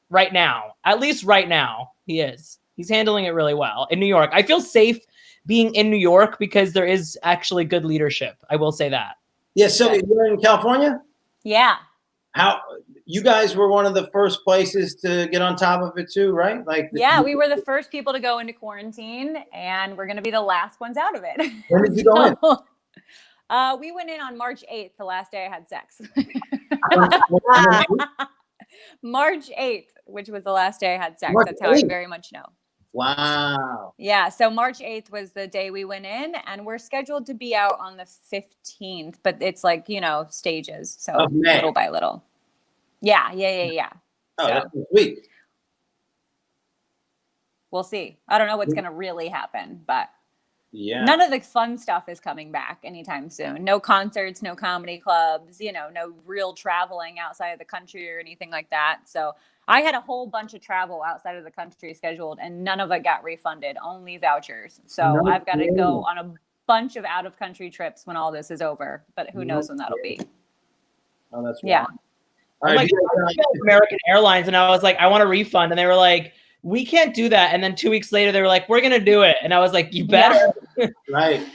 S9: right now. At least right now, he is. He's handling it really well in New York. I feel safe being in New York because there is actually good leadership. I will say that.
S8: Yeah, so you're in California?
S10: Yeah.
S8: How you guys were one of the first places to get on top of it too, right? Like
S10: we were the first people to go into quarantine, and we're going to be the last ones out of it.
S8: When did you go in?
S10: We went in on March 8th, the last day I had sex. March 8th, which was the last day I had sex. That's how I very much know.
S8: Wow.
S10: Yeah, so March 8th was the day we went in, and we're scheduled to be out on the 15th, but it's like, stages. So little by little. Yeah.
S8: Oh, that's sweet.
S10: We'll see. I don't know what's going to really happen, but
S8: yeah,
S10: none of the fun stuff is coming back anytime soon. No concerts, no comedy clubs, no real traveling outside of the country or anything like that. So I had a whole bunch of travel outside of the country scheduled, and none of it got refunded, only vouchers. So I've got to go on a bunch of out-of-country trips when all this is over, but who knows when that'll be.
S8: Oh, that's
S10: yeah.
S8: All right,
S9: American Airlines, and I was like, I want a refund, and they were like, we can't do that. And then 2 weeks later, they were like, we're gonna do it, and I was like, you better.
S8: Right.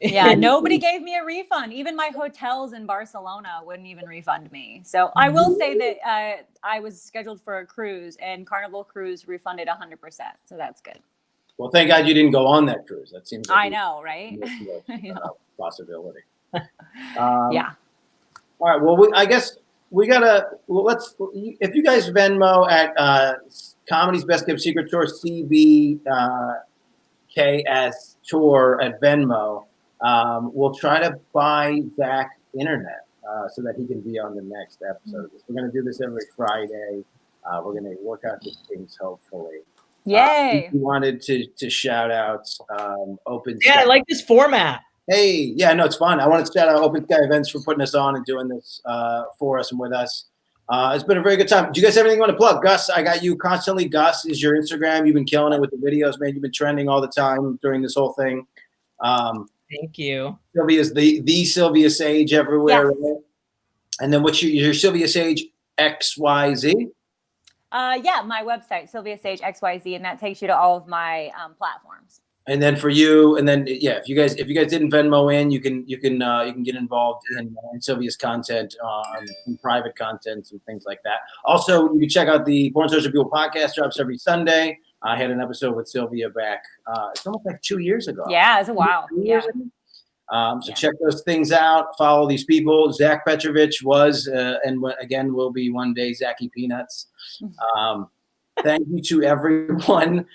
S10: Yeah, nobody gave me a refund. Even my hotels in Barcelona wouldn't even refund me. So I will say that I was scheduled for a cruise, and Carnival Cruise refunded 100%. So that's good.
S8: Well, thank God you didn't go on that cruise. That seems like
S10: I know, right?
S8: Possibility.
S10: Yeah.
S8: All right. Well, I guess we gotta. Well, if you guys Venmo at Comedy's Best Kept Secret Tour, CBKS Tour at Venmo, we'll try to buy Zach internet so that he can be on the next episode. We're gonna do this every Friday. We're gonna work out the things, hopefully.
S10: Yay!
S8: We wanted to shout out Open.
S9: Yeah,
S8: Sky.
S9: I like this format.
S8: Hey, yeah, no, it's fun. I want to shout out Open Sky Events for putting us on and doing this for us and with us. It's been a very good time. Do you guys have anything you want to plug? Gus, I got you constantly. Gus is your Instagram. You've been killing it with the videos, man. You've been trending all the time during this whole thing.
S9: Thank you.
S8: Sylvia's the Silvia Saige everywhere.
S10: Yes.
S8: Right? And then what's your Silvia Saige XYZ?
S10: Yeah, my website, Silvia Saige XYZ, and that takes you to all of my platforms.
S8: And then for you, and then if you guys didn't Venmo in, you can get involved in Sylvia's content, in private content and things like that. Also, you can check out the Porn Social People podcast. Drops every Sunday. I had an episode with Silvia back. It's almost like 2 years ago.
S10: Yeah, it's a while. Yeah.
S8: So check those things out. Follow these people. Zach Petrovich was, and again will be one day, Zachy Peanuts. Thank you to everyone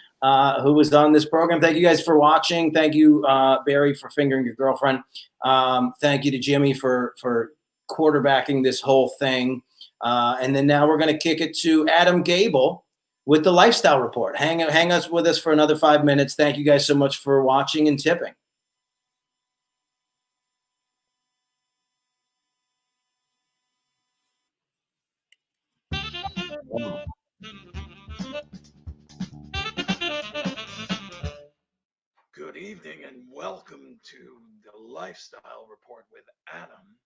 S8: who was on this program. Thank you guys for watching. Thank you, Barry, for fingering your girlfriend. Thank you to Jimmy for quarterbacking this whole thing. And then now we're going to kick it to Adam Gable with the Lifestyle Report. Hang us with us for another 5 minutes. Thank you guys so much for watching and tipping.
S11: Good evening and welcome to the Lifestyle Report with Adam,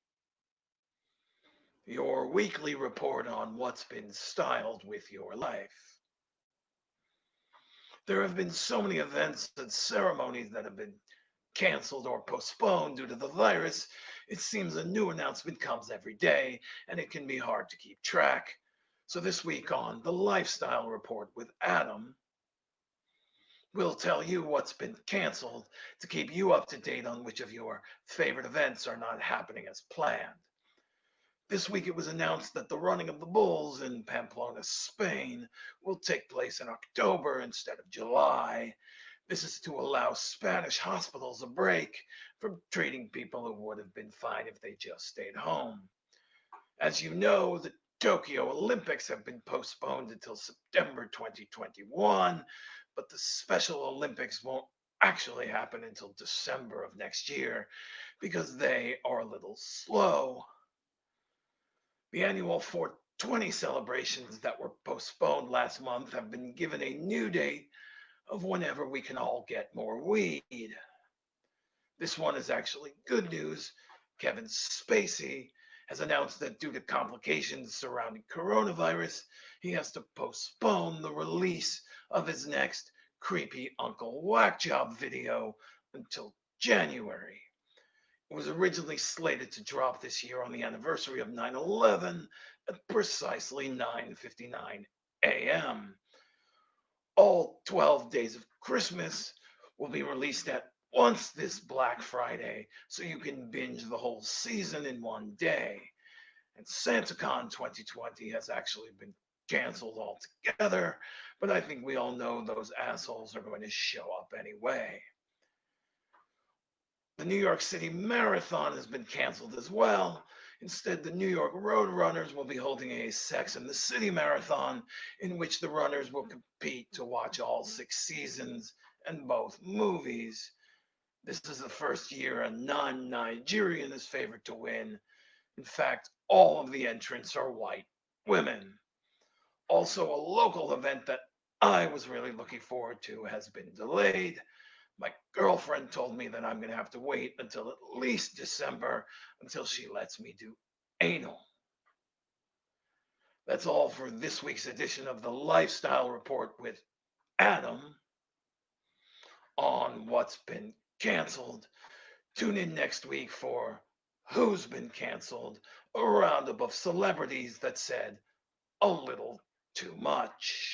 S11: your weekly report on what's been styled with your life. There have been so many events and ceremonies that have been canceled or postponed due to the virus. It seems a new announcement comes every day and it can be hard to keep track. So this week on the Lifestyle Report with Adam, we'll tell you what's been canceled to keep you up to date on which of your favorite events are not happening as planned. This week it was announced that the running of the bulls in Pamplona, Spain, will take place in October instead of July. This is to allow Spanish hospitals a break from treating people who would have been fine if they just stayed home. As you know, the Tokyo Olympics have been postponed until September 2021, but the Special Olympics won't actually happen until December of next year because they are a little slow. The annual 420 celebrations that were postponed last month have been given a new date of whenever we can all get more weed. This one is actually good news. Kevin Spacey has announced that due to complications surrounding coronavirus, he has to postpone the release of his next creepy Uncle Whack Job video until January. It was originally slated to drop this year on the anniversary of 9/11 at precisely 9:59 a.m. All 12 days of Christmas will be released at once this Black Friday, so you can binge the whole season in one day. And SantaCon 2020 has actually been canceled altogether, but I think we all know those assholes are going to show up anyway. The New York City Marathon has been canceled as well. Instead, the New York Road Runners will be holding a Sex and the City Marathon, in which the runners will compete to watch all 6 seasons and both movies. This is the first year a non-Nigerian is favored to win. In fact, all of the entrants are white women. Also, a local event that I was really looking forward to has been delayed. My girlfriend told me that I'm going to have to wait until at least December until she lets me do anal. That's all for this week's edition of the Lifestyle Report with Adam on what's been canceled. Tune in next week for Who's Been Canceled, a roundup of celebrities that said a little too much.